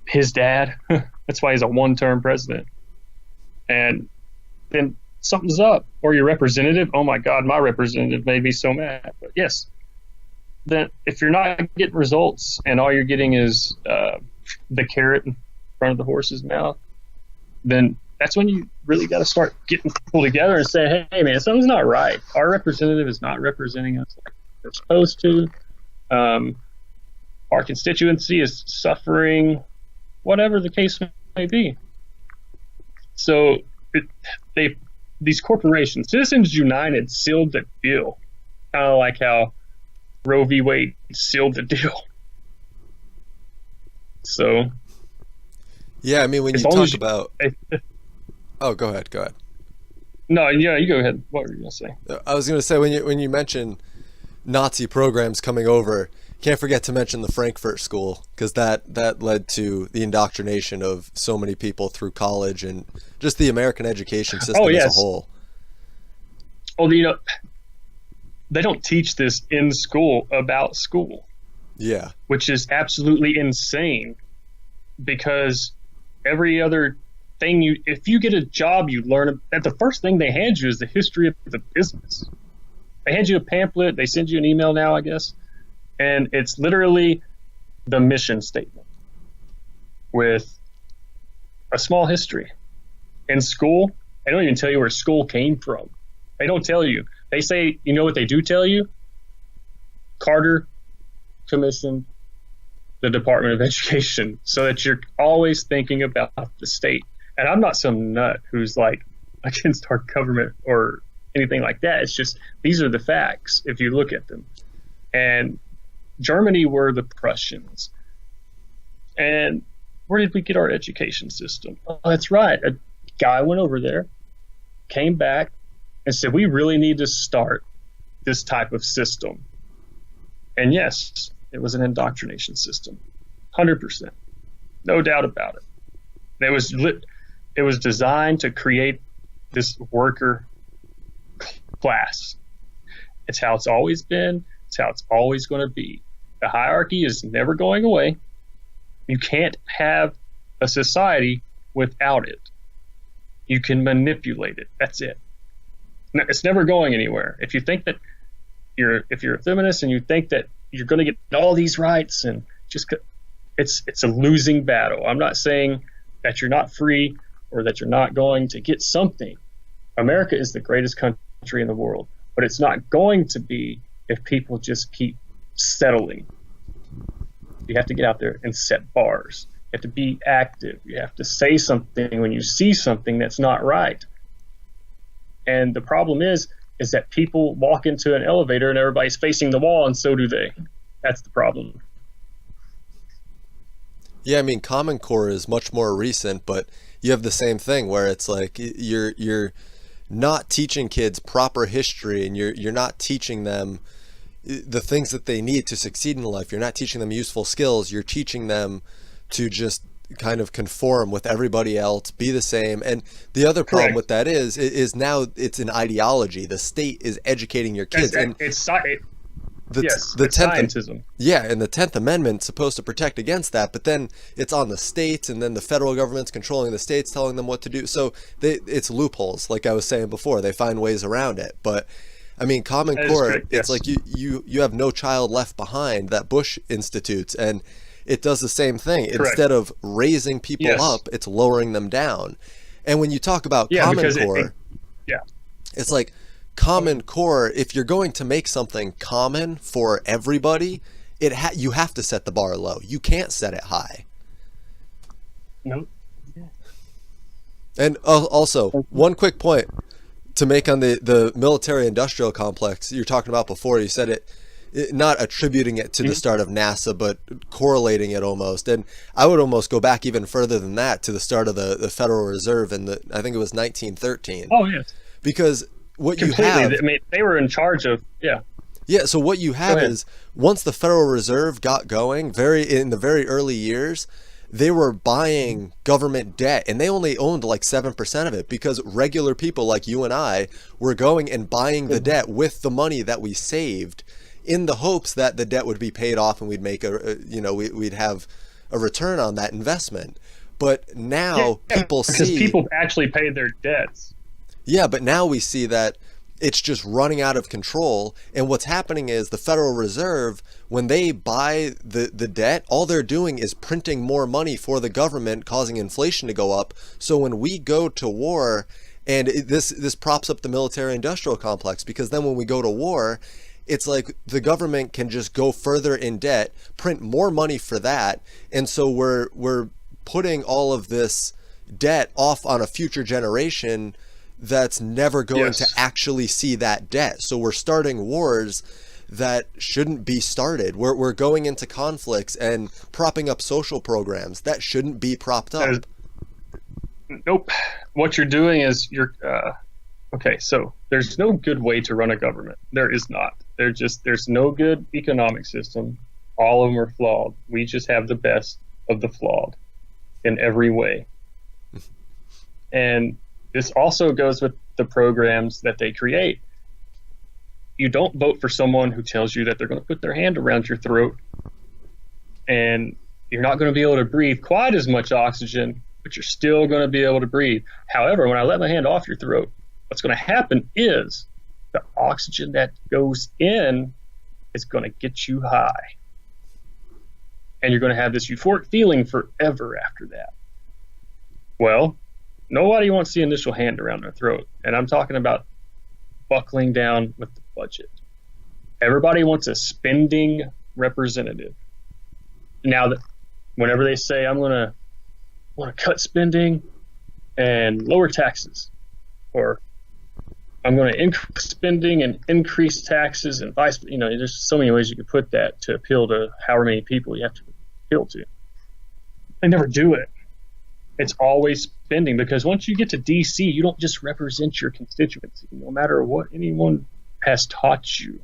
his dad. That's why he's a one-term president. And then something's up. Or your representative. Oh my God, my representative made me so mad. But yes, then if you're not getting results and all you're getting is the carrot in front of the horse's mouth, then that's when you really got to start getting people together and say, hey, man, something's not right. Our representative is not representing us like they're supposed to. Our constituency is suffering, whatever the case may be. So these corporations, Citizens United sealed the deal, kind of like how Roe v. Wade sealed the deal. So, yeah, I mean, when you talk about... Oh, go ahead. No, yeah, you go ahead. What were you going to say? I was going to say, when you mention Nazi programs coming over, can't forget to mention the Frankfurt School, because that led to the indoctrination of so many people through college and just the American education system as a whole. Well, they don't teach this in school about school. Yeah. Which is absolutely insane, because every other thing if you get a job, you learn that the first thing they hand you is the history of the business. They hand you a pamphlet, they send you an email now, I guess, and it's literally the mission statement with a small history. In school, they don't even tell you where school came from. They don't tell you. They say, you know what they do tell you? Carter commissioned the Department of Education so that you're always thinking about the state. And I'm not some nut who's like against our government or anything like that. It's just these are the facts if you look at them. And Germany were the Prussians. And where did we get our education system? Oh, that's right. A guy went over there, came back, and said, we really need to start this type of system. And yes, it was an indoctrination system, 100%, no doubt about it. It was designed to create this worker class. It's how it's always been. It's how it's always going to be. The hierarchy is never going away. You can't have a society without it. You can manipulate it. That's it. It's never going anywhere. If you think that if you're a feminist and you think that you're going to get all these rights and it's a losing battle. I'm not saying that you're not free or that you're not going to get something. America is the greatest country in the world, but it's not going to be if people just keep settling. You have to get out there and set bars. You have to be active. You have to say something when you see something that's not right. And the problem is that people walk into an elevator and everybody's facing the wall, and so do they. That's the problem. Yeah, I mean, Common Core is much more recent, but you have the same thing where it's like you're not teaching kids proper history, and you're not teaching them the things that they need to succeed in life. You're not teaching them useful skills. You're teaching them to just kind of conform with everybody else, be the same. And the other problem with that is now it's an ideology. The state is educating your kids, and it's scientism. Yeah, and the 10th Amendment's supposed to protect against that, but then it's on the states, and then the federal government's controlling the states, telling them what to do. So it's loopholes, like I was saying before. They find ways around it. But I mean, Common Core, it's like you have No Child Left Behind that Bush institutes, and it does the same thing. Correct. Instead of raising people up, it's lowering them down. And when you talk about Common Core, it's like Common Core, if you're going to make something common for everybody, you have to set the bar low. You can't set it high. Nope. And also, one quick point to make on the military industrial complex you're talking about before. You said it not attributing it to the start of NASA, but correlating it almost. And I would almost go back even further than that to the start of the Federal Reserve in I think it was 1913. Oh, yes. Because what you have... I mean, they were in charge of, Yeah, so what you have is, once the Federal Reserve got going, in the very early years, they were buying government debt, and they only owned like 7% of it, because regular people like you and I were going and buying the debt with the money that we saved, in the hopes that the debt would be paid off and we'd make we'd have a return on that investment. But now people see, because people actually paid their debts. Yeah, but now we see that it's just running out of control. And what's happening is the Federal Reserve, when they buy the debt, all they're doing is printing more money for the government, causing inflation to go up. So when we go to war, and this props up the military industrial complex, because then when we go to war, it's like the government can just go further in debt, print more money for that. And so we're putting all of this debt off on a future generation that's never going to actually see that debt. So we're starting wars that shouldn't be started. We're going into conflicts and propping up social programs that shouldn't be propped up. Nope. What you're doing is okay, so there's no good way to run a government. There is not. There's no good economic system. All of them are flawed. We just have the best of the flawed in every way. And this also goes with the programs that they create. You don't vote for someone who tells you that they're going to put their hand around your throat and you're not going to be able to breathe quite as much oxygen, but you're still going to be able to breathe. However, when I let my hand off your throat, what's going to happen is the oxygen that goes in is going to get you high. And you're going to have this euphoric feeling forever after that. Well, nobody wants the initial hand around their throat. And I'm talking about buckling down with the budget. Everybody wants a spending representative. Now that whenever they say I'm gonna want to cut spending and lower taxes, or I'm going to increase spending and increase taxes and vice, there's so many ways you could put that to appeal to however many people you have to appeal to. They never do it. It's always spending, because once you get to DC, you don't just represent your constituency, no matter what anyone has taught you.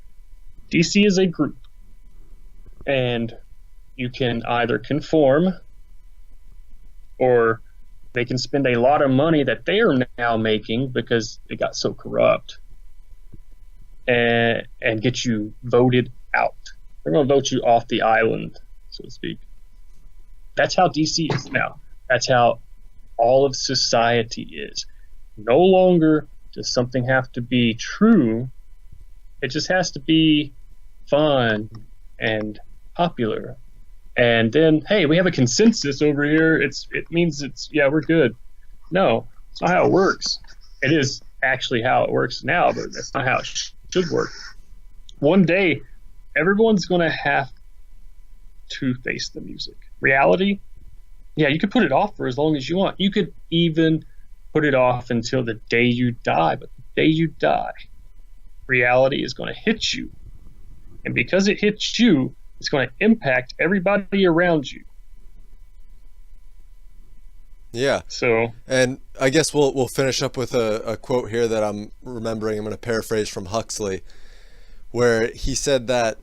DC is a group, and you can either conform, or they can spend a lot of money that they are now making because it got so corrupt, and get you voted out. They're going to vote you off the island, so to speak. That's how DC is now. That's how all of society is. No longer does something have to be true. It just has to be fun and popular. And then, hey, we have a consensus over here. It means we're good. No, it's not how it works. It is actually how it works now, but that's not how it should work. One day, everyone's going to have to face the music. Reality, yeah, you could put it off for as long as you want. You could even put it off until the day you die. But the day you die, reality is going to hit you. And because it hits you, it's going to impact everybody around you. Yeah. So, and I guess we'll finish up with a quote here that I'm remembering. I'm going to paraphrase from Huxley, where he said that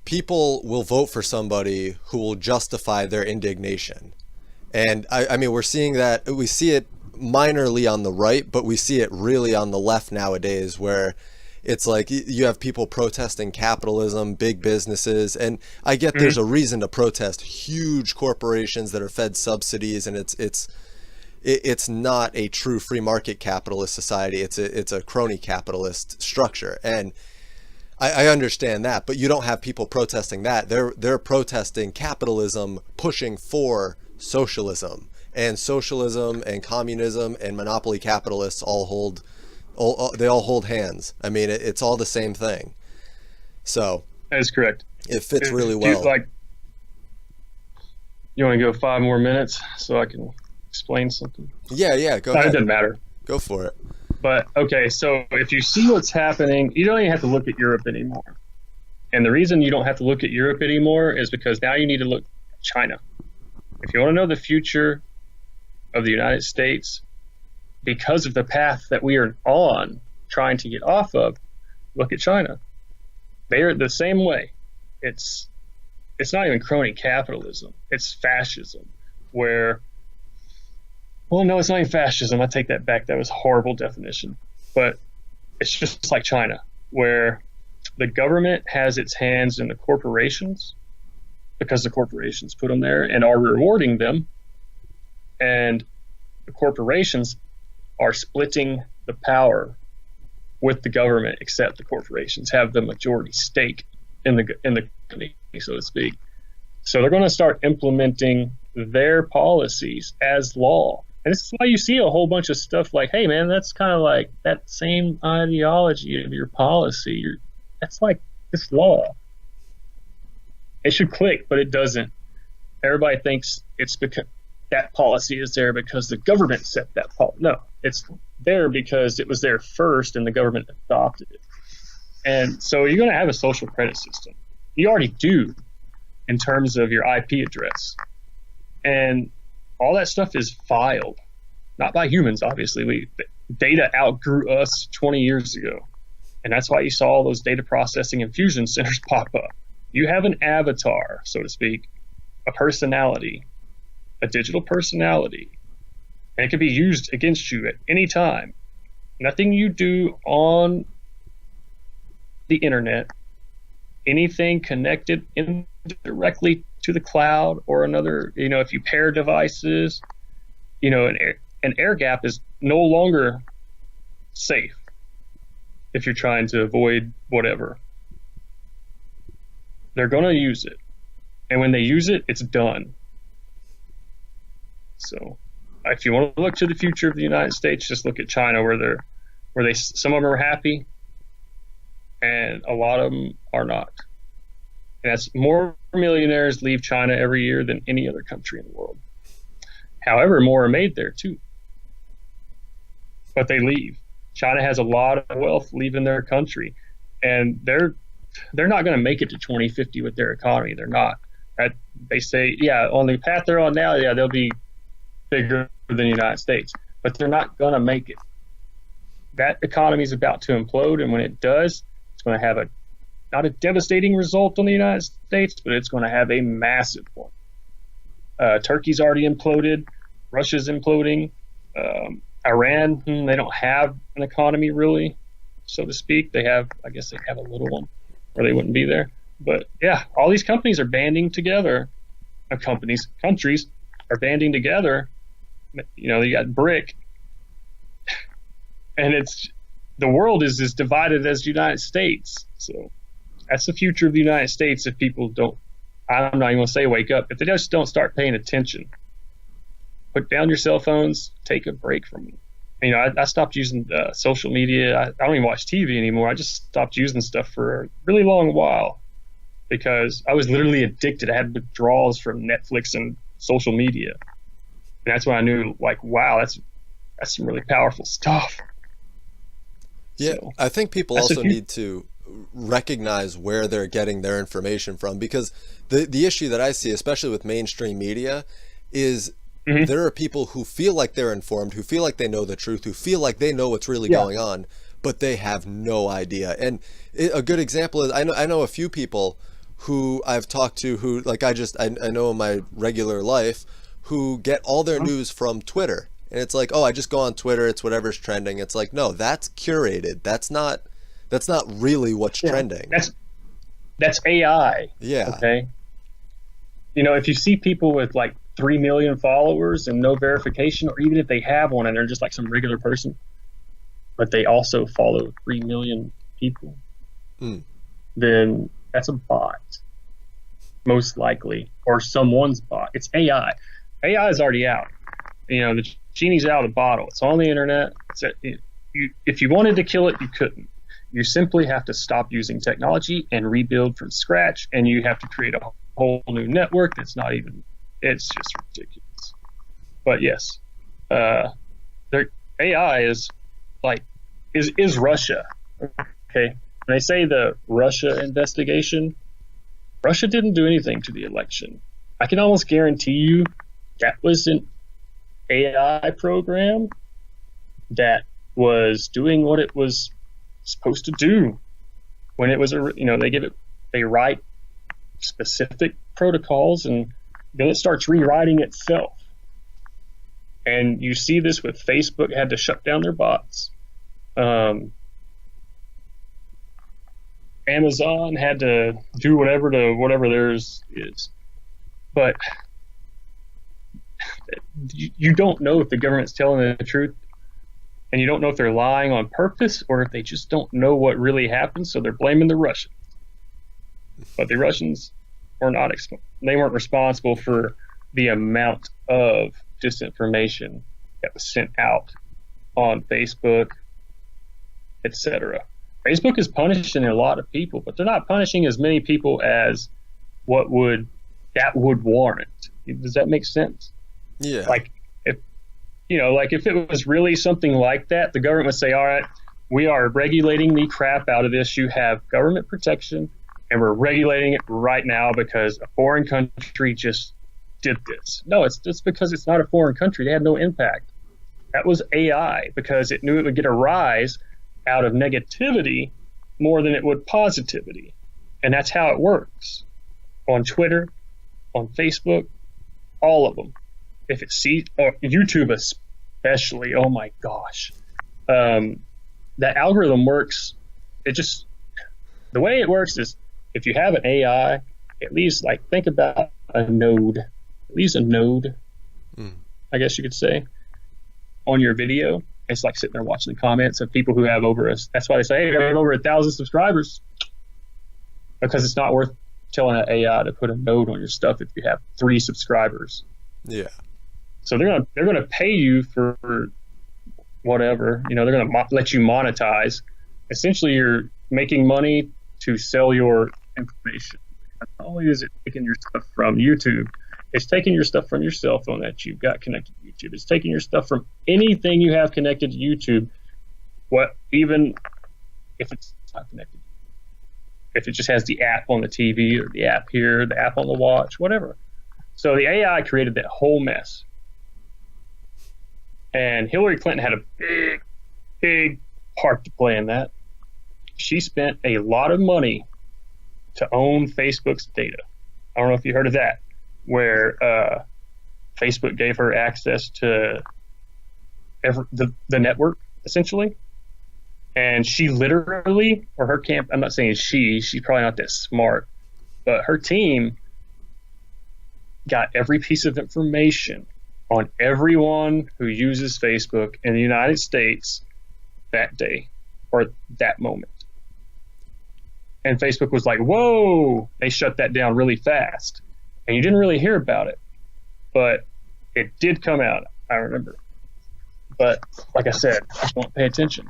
people will vote for somebody who will justify their indignation. And I mean, we're seeing that. We see it minorly on the right, but we see it really on the left nowadays, where it's like you have people protesting capitalism, big businesses, and I get there's a reason to protest huge corporations that are fed subsidies, and it's not a true free market capitalist society. It's a crony capitalist structure, and I understand that, but you don't have people protesting that. They're protesting capitalism pushing for socialism, and socialism and communism and monopoly capitalists all hold hands. I mean, it's all the same thing. So that is correct. It fits really well. You want to go 5 more minutes so I can explain something? Yeah, go ahead. It doesn't matter. Go for it. But, okay, so if you see what's happening, you don't even have to look at Europe anymore. And the reason you don't have to look at Europe anymore is because now you need to look at China. If you want to know the future of the United States, because of the path that we are on, trying to get off of, look at China. They are the same way. It's not even crony capitalism. It's fascism, where, well, no, it's not even fascism. I take that back. That was a horrible definition. But it's just like China, where the government has its hands in the corporations because the corporations put them there and are rewarding them. And the corporations are splitting the power with the government, except the corporations have the majority stake in the company, so to speak. So they're going to start implementing their policies as law. And this is why you see a whole bunch of stuff like, hey, man, that's kind of like that same ideology of your policy. That's like this law. It should click, but it doesn't. Everybody thinks it's because that policy is there because the government set that policy. No, it's there because it was there first and the government adopted it. And so you're going to have a social credit system. You already do in terms of your IP address. And all that stuff is filed, not by humans, obviously. Data outgrew us 20 years ago. And that's why you saw all those data processing and fusion centers pop up. You have an avatar, so to speak, a personality, a digital personality, and it can be used against you at any time. Nothing you do on the internet, anything connected indirectly to the cloud or another, if you pair devices, an air gap is no longer safe if you're trying to avoid whatever. They're going to use it. And when they use it, it's done. So if you want to look to the future of the United States, just look at China, where some of them are happy and a lot of them are not. And that's more millionaires leave China every year than any other country in the world. However, more are made there too. But they leave. China has a lot of wealth leaving their country, and they're not going to make it to 2050 with their economy. They're not. Right? They say, yeah, on the path they're on now, yeah, they'll be bigger than the United States, but they're not going to make it. That economy is about to implode, and when it does, it's going to have not a devastating result on the United States, but it's going to have a massive one. Turkey's already imploded. Russia's imploding. Iran, they don't have an economy really, so to speak. I guess they have a little one, or they wouldn't be there. But yeah, all these companies are banding together. Countries are banding together. You got BRIC, and the world is as divided as the United States. So that's the future of the United States if people don't. I'm not even going to say wake up. If they just don't start paying attention, put down your cell phones, take a break from them. I stopped using social media. I don't even watch TV anymore. I just stopped using stuff for a really long while because I was literally addicted. I had withdrawals from Netflix and social media. And that's when I knew, like, wow, that's some really powerful stuff. Yeah, So, I think people also need to recognize where they're getting their information from, because the issue that I see, especially with mainstream media, is there are people who feel like they're informed, who feel like they know the truth, who feel like they know what's really going on, but they have no idea. And a good example is I know a few people who I've talked to who, like, I know in my regular life, who get all their news from Twitter. And it's like, oh, I just go on Twitter, it's whatever's trending. It's like, no, that's curated. That's not really what's trending. That's AI. Yeah. Okay. If you see people with like 3 million followers and no verification, or even if they have one and they're just like some regular person, but they also follow 3 million people, then that's a bot, most likely, or someone's bot. It's AI. AI is already out. The genie's out of the bottle. It's on the internet. If you wanted to kill it, you couldn't. You simply have to stop using technology and rebuild from scratch, and you have to create a whole new network that's not even, it's just ridiculous. But yes, their AI is Russia. Okay. When they say the Russia investigation, Russia didn't do anything to the election. I can almost guarantee you that was an AI program that was doing what it was supposed to do when it was they write specific protocols, and then it starts rewriting itself. And you see this with Facebook had to shut down their bots. Amazon had to do whatever theirs is. But you don't know if the government's telling the truth, and you don't know if they're lying on purpose or if they just don't know what really happened, so they're blaming the Russians. But the Russians weren't responsible for the amount of disinformation that was sent out on Facebook, etc. Facebook is punishing a lot of people, but they're not punishing as many people as that would warrant. Does that make sense? Yeah. If it was really something like that, the government would say, all right, we are regulating the crap out of this. You have government protection, and we're regulating it right now because a foreign country just did this. No, it's just because it's not a foreign country. They had no impact. That was AI because it knew it would get a rise out of negativity more than it would positivity. And that's how it works. On Twitter, on Facebook, all of them. If it sees, or YouTube especially, oh my gosh. That algorithm works. The way it works is if you have an AI, at least think about a node, I guess you could say, on your video. It's like sitting there watching the comments of people who have that's why they say, hey, I have over 1,000 subscribers, because it's not worth telling an AI to put a node on your stuff if you have 3 subscribers. Yeah. So they're gonna pay you for whatever, they're gonna let you monetize. Essentially, making money to sell your information. Not only is it taking your stuff from YouTube, it's taking your stuff from your cell phone that you've got connected to YouTube. It's taking your stuff from anything you have connected to YouTube, even if it's not connected. If it just has the app on the TV or the app here, the app on the watch, whatever. So the AI created that whole mess. And Hillary Clinton had a big, big part to play in that. She spent a lot of money to own Facebook's data. I don't know if you heard of that, where Facebook gave her access to the network, essentially. And she literally, or her camp, I'm not saying she's probably not that smart, but her team got every piece of information on everyone who uses Facebook in the United States that day or that moment. And Facebook was like, whoa, they shut that down really fast. And you didn't really hear about it, but it did come out, I remember. But like I said, I just won't pay attention.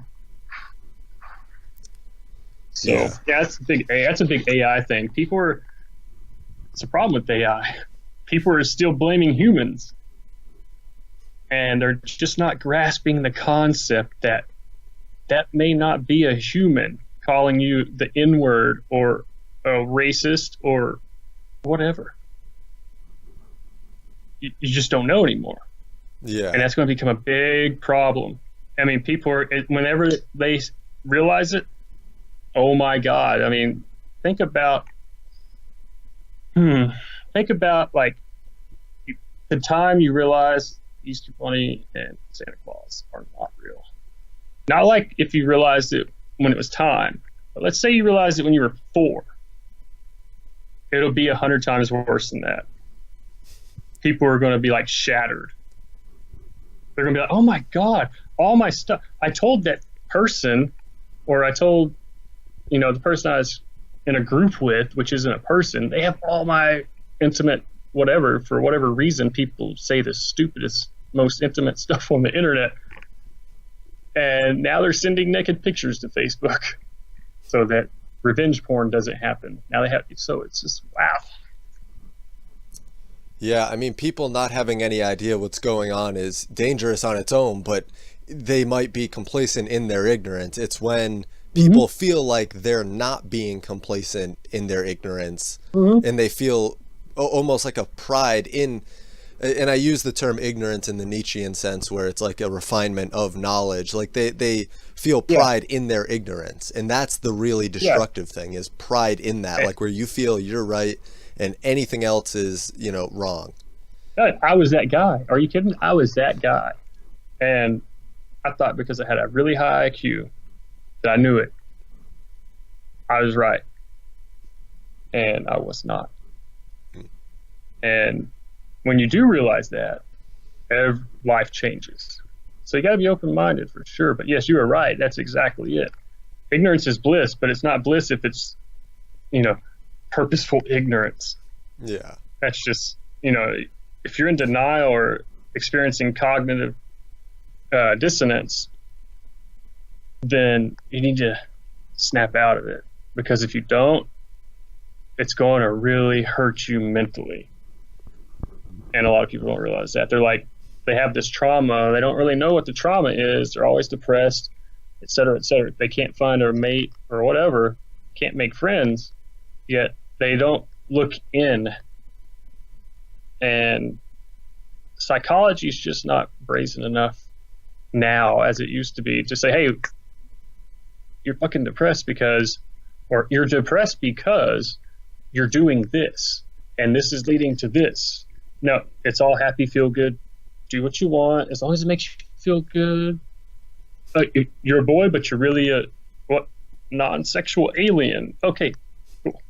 So yeah, that's a big AI thing. It's a problem with AI. People are still blaming humans. And they're just not grasping the concept that may not be a human calling you the N-word or a racist or whatever. You just don't know anymore. Yeah. And that's going to become a big problem. I mean, whenever they realize it, oh my God. I mean, think about like the time you realize Easter Bunny and Santa Claus are not real. Not like if you realized it when it was time, but let's say you realized it when you were 4. It'll be 100 times worse than that. People are going to be like shattered. They're going to be like, oh my God, all my stuff. I told that person, or I told, the person I was in a group with, which isn't a person, they have all my intimate whatever. For whatever reason, people say the stupidest, most intimate stuff on the internet. And now they're sending naked pictures to Facebook so that revenge porn doesn't happen. Now they have, so it's just, wow. Yeah, I mean, people not having any idea what's going on is dangerous on its own, but they might be complacent in their ignorance. It's when people feel like they're not being complacent in their ignorance, and they feel almost like a pride in, and I use the term ignorance in the Nietzschean sense, where it's like a refinement of knowledge. Like they feel pride in their ignorance, and that's the really destructive thing, is pride in that, like where you feel you're right and anything else is, wrong. I was that guy. Are you kidding? I was that guy. And I thought because I had a really high IQ that I knew it. I was right. And I was not. And when you do realize that, life changes. So you got to be open-minded for sure. But yes, you are right. That's exactly it. Ignorance is bliss, but it's not bliss if it's, purposeful ignorance. Yeah. That's just, if you're in denial or experiencing cognitive dissonance, then you need to snap out of it. Because if you don't, it's going to really hurt you mentally. And a lot of people don't realize that. They're like, they have this trauma. They don't really know what the trauma is. They're always depressed, et cetera, et cetera. They can't find a mate or whatever, can't make friends, yet they don't look in. And psychology is just not brazen enough now as it used to be to say, hey, you're fucking depressed or you're depressed because you're doing this, and this is leading to this. No, it's all happy, feel good, do what you want, as long as it makes you feel good. You're a boy, but you're really a non-sexual alien. Okay, cool.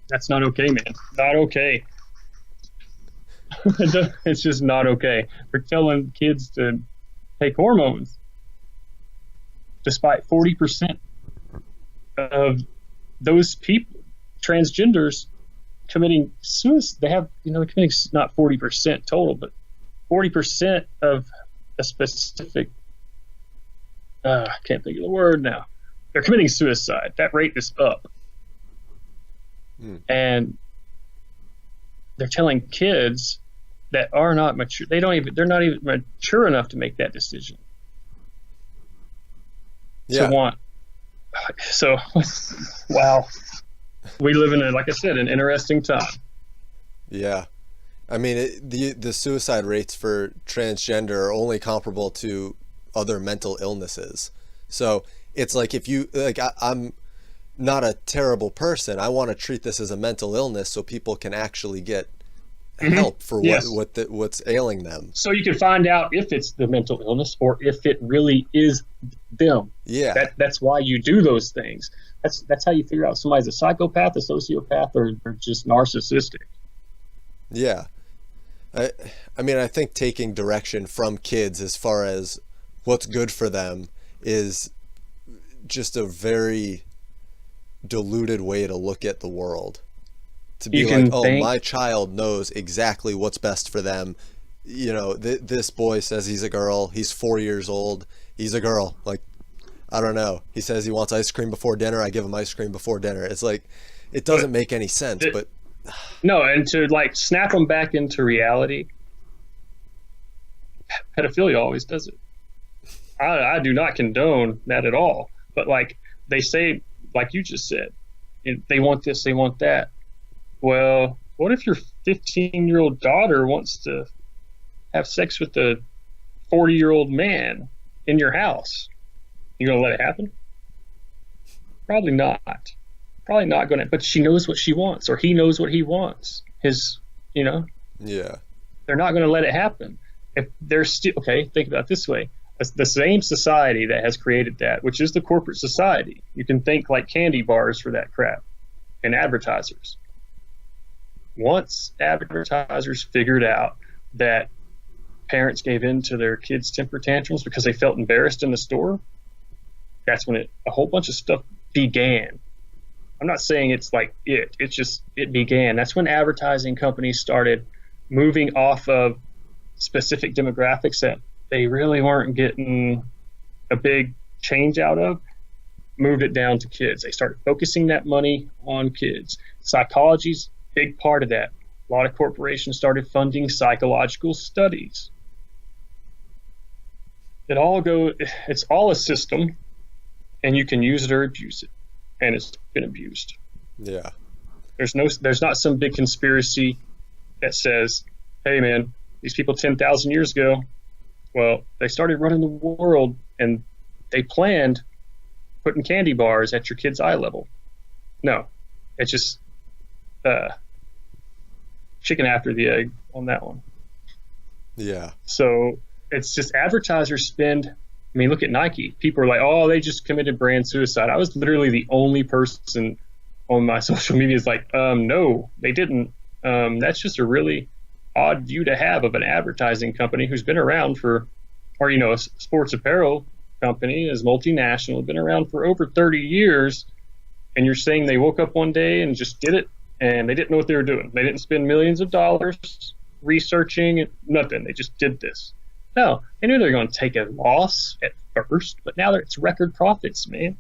That's not okay, man. Not okay. It's just not okay. They're telling kids to take hormones, despite 40% of those people, transgenders, committing suicide. They have, committing not 40% total, but 40% of a specific, I can't think of the word now, they're committing suicide. That rate is up. And they're telling kids that are not mature. They're not even mature enough to make that decision. Yeah. So wow. We live in like I said, an interesting time. Yeah. I mean, the suicide rates for transgender are only comparable to other mental illnesses. So it's like, if you like, I'm not a terrible person. I want to treat this as a mental illness so people can actually get help for what's ailing them. So you can find out if it's the mental illness or if it really is them. Yeah. That's why you do those things. That's how you figure out if somebody's a psychopath, a sociopath, or just narcissistic. Yeah. I mean, I think taking direction from kids as far as what's good for them is just a very diluted way to look at the world. To be like, oh, my child knows exactly what's best for them. You know, this boy says he's a girl. He's 4 years old. He's a girl. Like, I don't know. He says he wants ice cream before dinner. I give him ice cream before dinner. It's like, it doesn't make any sense. But no, and to like snap them back into reality, pedophilia always does it. I do not condone that at all. But like they say, like you just said, they want this, they want that. Well, what if your 15-year-old daughter wants to have sex with a 40-year-old man in your house? You gonna let it happen? Probably not. Probably not gonna. But she knows what she wants, or he knows what he wants. Yeah. They're not gonna let it happen. If they're still okay, think about it this way: the same society that has created that, which is the corporate society. You can think like candy bars for that crap, and advertisers. Once advertisers figured out that parents gave in to their kids' temper tantrums because they felt embarrassed in the store, that's when a whole bunch of stuff began. I'm not saying it's like it's just it began. That's when advertising companies started moving off of specific demographics that they really weren't getting a big change out of, moved it down to kids. They started focusing that money on kids. Psychology's big part of that. A lot of corporations started funding psychological studies. It's all a system, and you can use it or abuse it, and it's been abused. Yeah. There's not some big conspiracy that says, hey man, these people 10,000 years ago, well, they started running the world and they planned putting candy bars at your kid's eye level. No, it's just chicken after the egg on that one. Yeah. So it's just advertisers spend. I mean, look at Nike. People are like, oh, they just committed brand suicide. I was literally the only person on my social media is like, no, they didn't. That's just a really odd view to have of an advertising company who's been around a sports apparel company is multinational, been around for over 30 years. And you're saying they woke up one day and just did it and they didn't know what they were doing. They didn't spend millions of dollars researching, nothing. They just did this. No, they knew they were going to take a loss at first, but now it's record profits, man.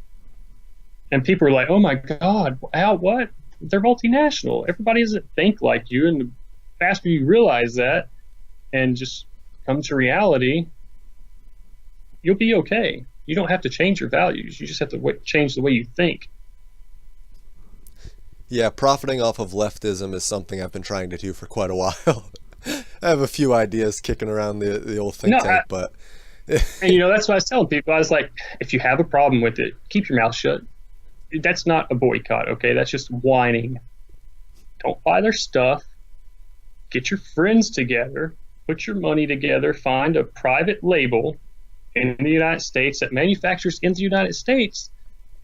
And people are like, oh my God, how, what? They're multinational. Everybody doesn't think like you. And the faster you realize that and just come to reality, you'll be okay. You don't have to change your values. You just have to change the way you think. Yeah, profiting off of leftism is something I've been trying to do for quite a while. I have a few ideas kicking around the old think tank, but and that's what I was telling people. I was like, if you have a problem with it, keep your mouth shut. That's not a boycott, okay? That's just whining. Don't buy their stuff. Get your friends together, put your money together, find a private label in the United States that manufactures in the United States,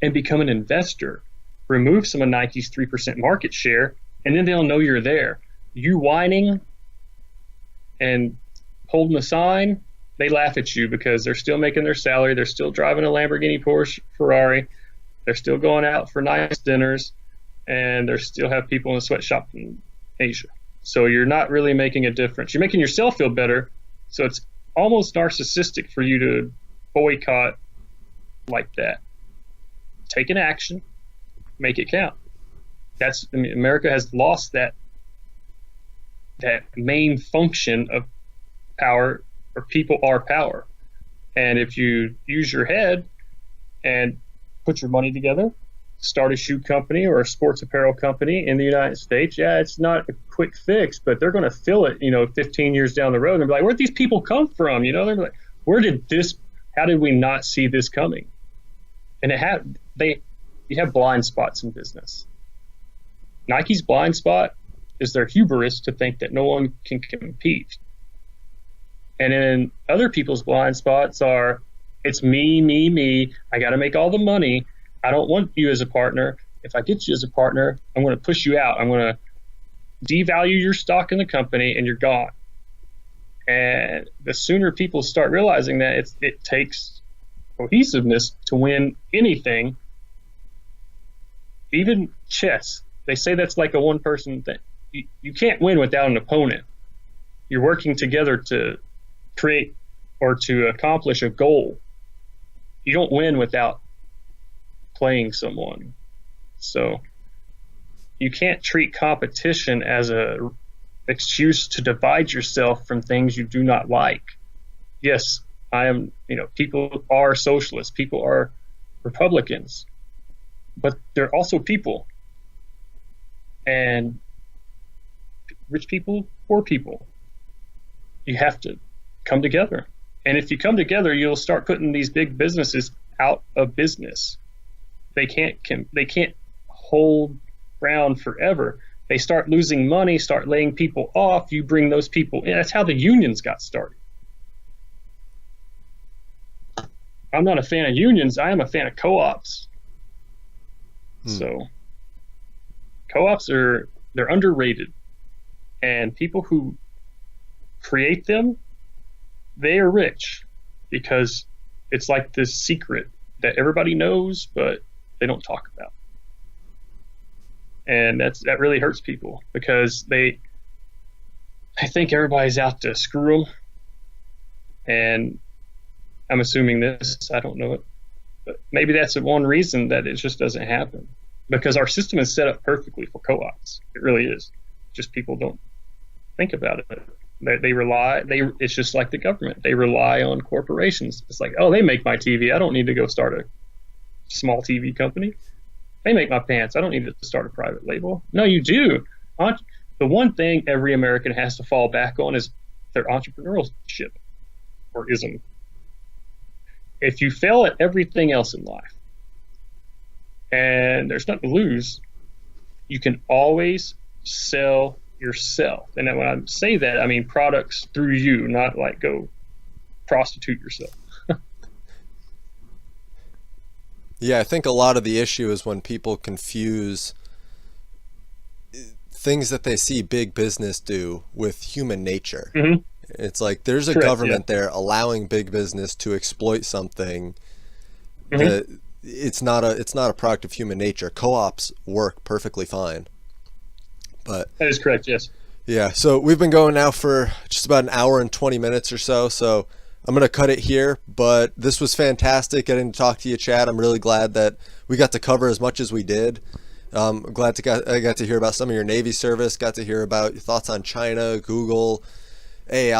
and become an investor. Remove some of Nike's 3% market share, and then they'll know you're there. You whining and holding a sign, they laugh at you because they're still making their salary. They're still driving a Lamborghini, Porsche, Ferrari. They're still going out for nice dinners, and they still have people in a sweatshop in Asia. So you're not really making a difference. You're making yourself feel better. So it's almost narcissistic for you to boycott like that. take an action, make it count. I mean, America has lost that main function of power, or people are power. And if you use your head and put your money together, start a shoe company or a sports apparel company in the United States, yeah, it's not a quick fix, but they're going to fill it, 15 years down the road, and they're like, where'd these people come from? They're like, how did we not see this coming? And you have blind spots in business. Nike's blind spot is their hubris to think that no one can compete. And then other people's blind spots are, it's me, me, me. I got to make all the money. I don't want you as a partner. If I get you as a partner, I'm going to push you out. I'm going to devalue your stock in the company, and you're gone. And the sooner people start realizing that it takes cohesiveness to win anything, even chess. They say that's like a one-person thing. You can't win without an opponent. You're working together to create or to accomplish a goal. You don't win without playing someone. So you can't treat competition as a excuse to divide yourself from things you do not like. Yes, people are socialists, people are Republicans, but they're also people. And rich people, poor people, you have to come together. And if you come together, you'll start putting these big businesses out of business. They can't hold ground forever. They start losing money, start laying people off. You bring those people in. That's how the unions got started. I'm not a fan of unions. I am a fan of co-ops. So co-ops they're underrated. And people who create them, they are rich, because it's like this secret that everybody knows, but they don't talk about. And that really hurts people, because I think everybody's out to screw them. And I'm assuming this, I don't know it, but maybe that's the one reason that it just doesn't happen, because our system is set up perfectly for co-ops. It really is. Just people don't think about it. It's just like the government. They rely on corporations. It's like, oh, they make my TV. I don't need to go start a small TV company. They make my pants. I don't need to start a private label. No, you do. The one thing every American has to fall back on is their entrepreneurship or ism. If you fail at everything else in life and there's nothing to lose, you can always sell yourself. And when I say that, I mean products through you, not like go prostitute yourself. Yeah, I think a lot of the issue is when people confuse things that they see big business do with human nature. Mm-hmm. It's like there's a Correct, government there allowing big business to exploit something that it's not a product of human nature. Co-ops work perfectly fine. But that is correct, yes. Yeah, so we've been going now for just about an hour and 20 minutes or so I'm going to cut it here, but this was fantastic getting to talk to you, Chad. I'm really glad that we got to cover as much as we did. I'm glad I got to hear about some of your Navy service, got to hear about your thoughts on China, Google, AI.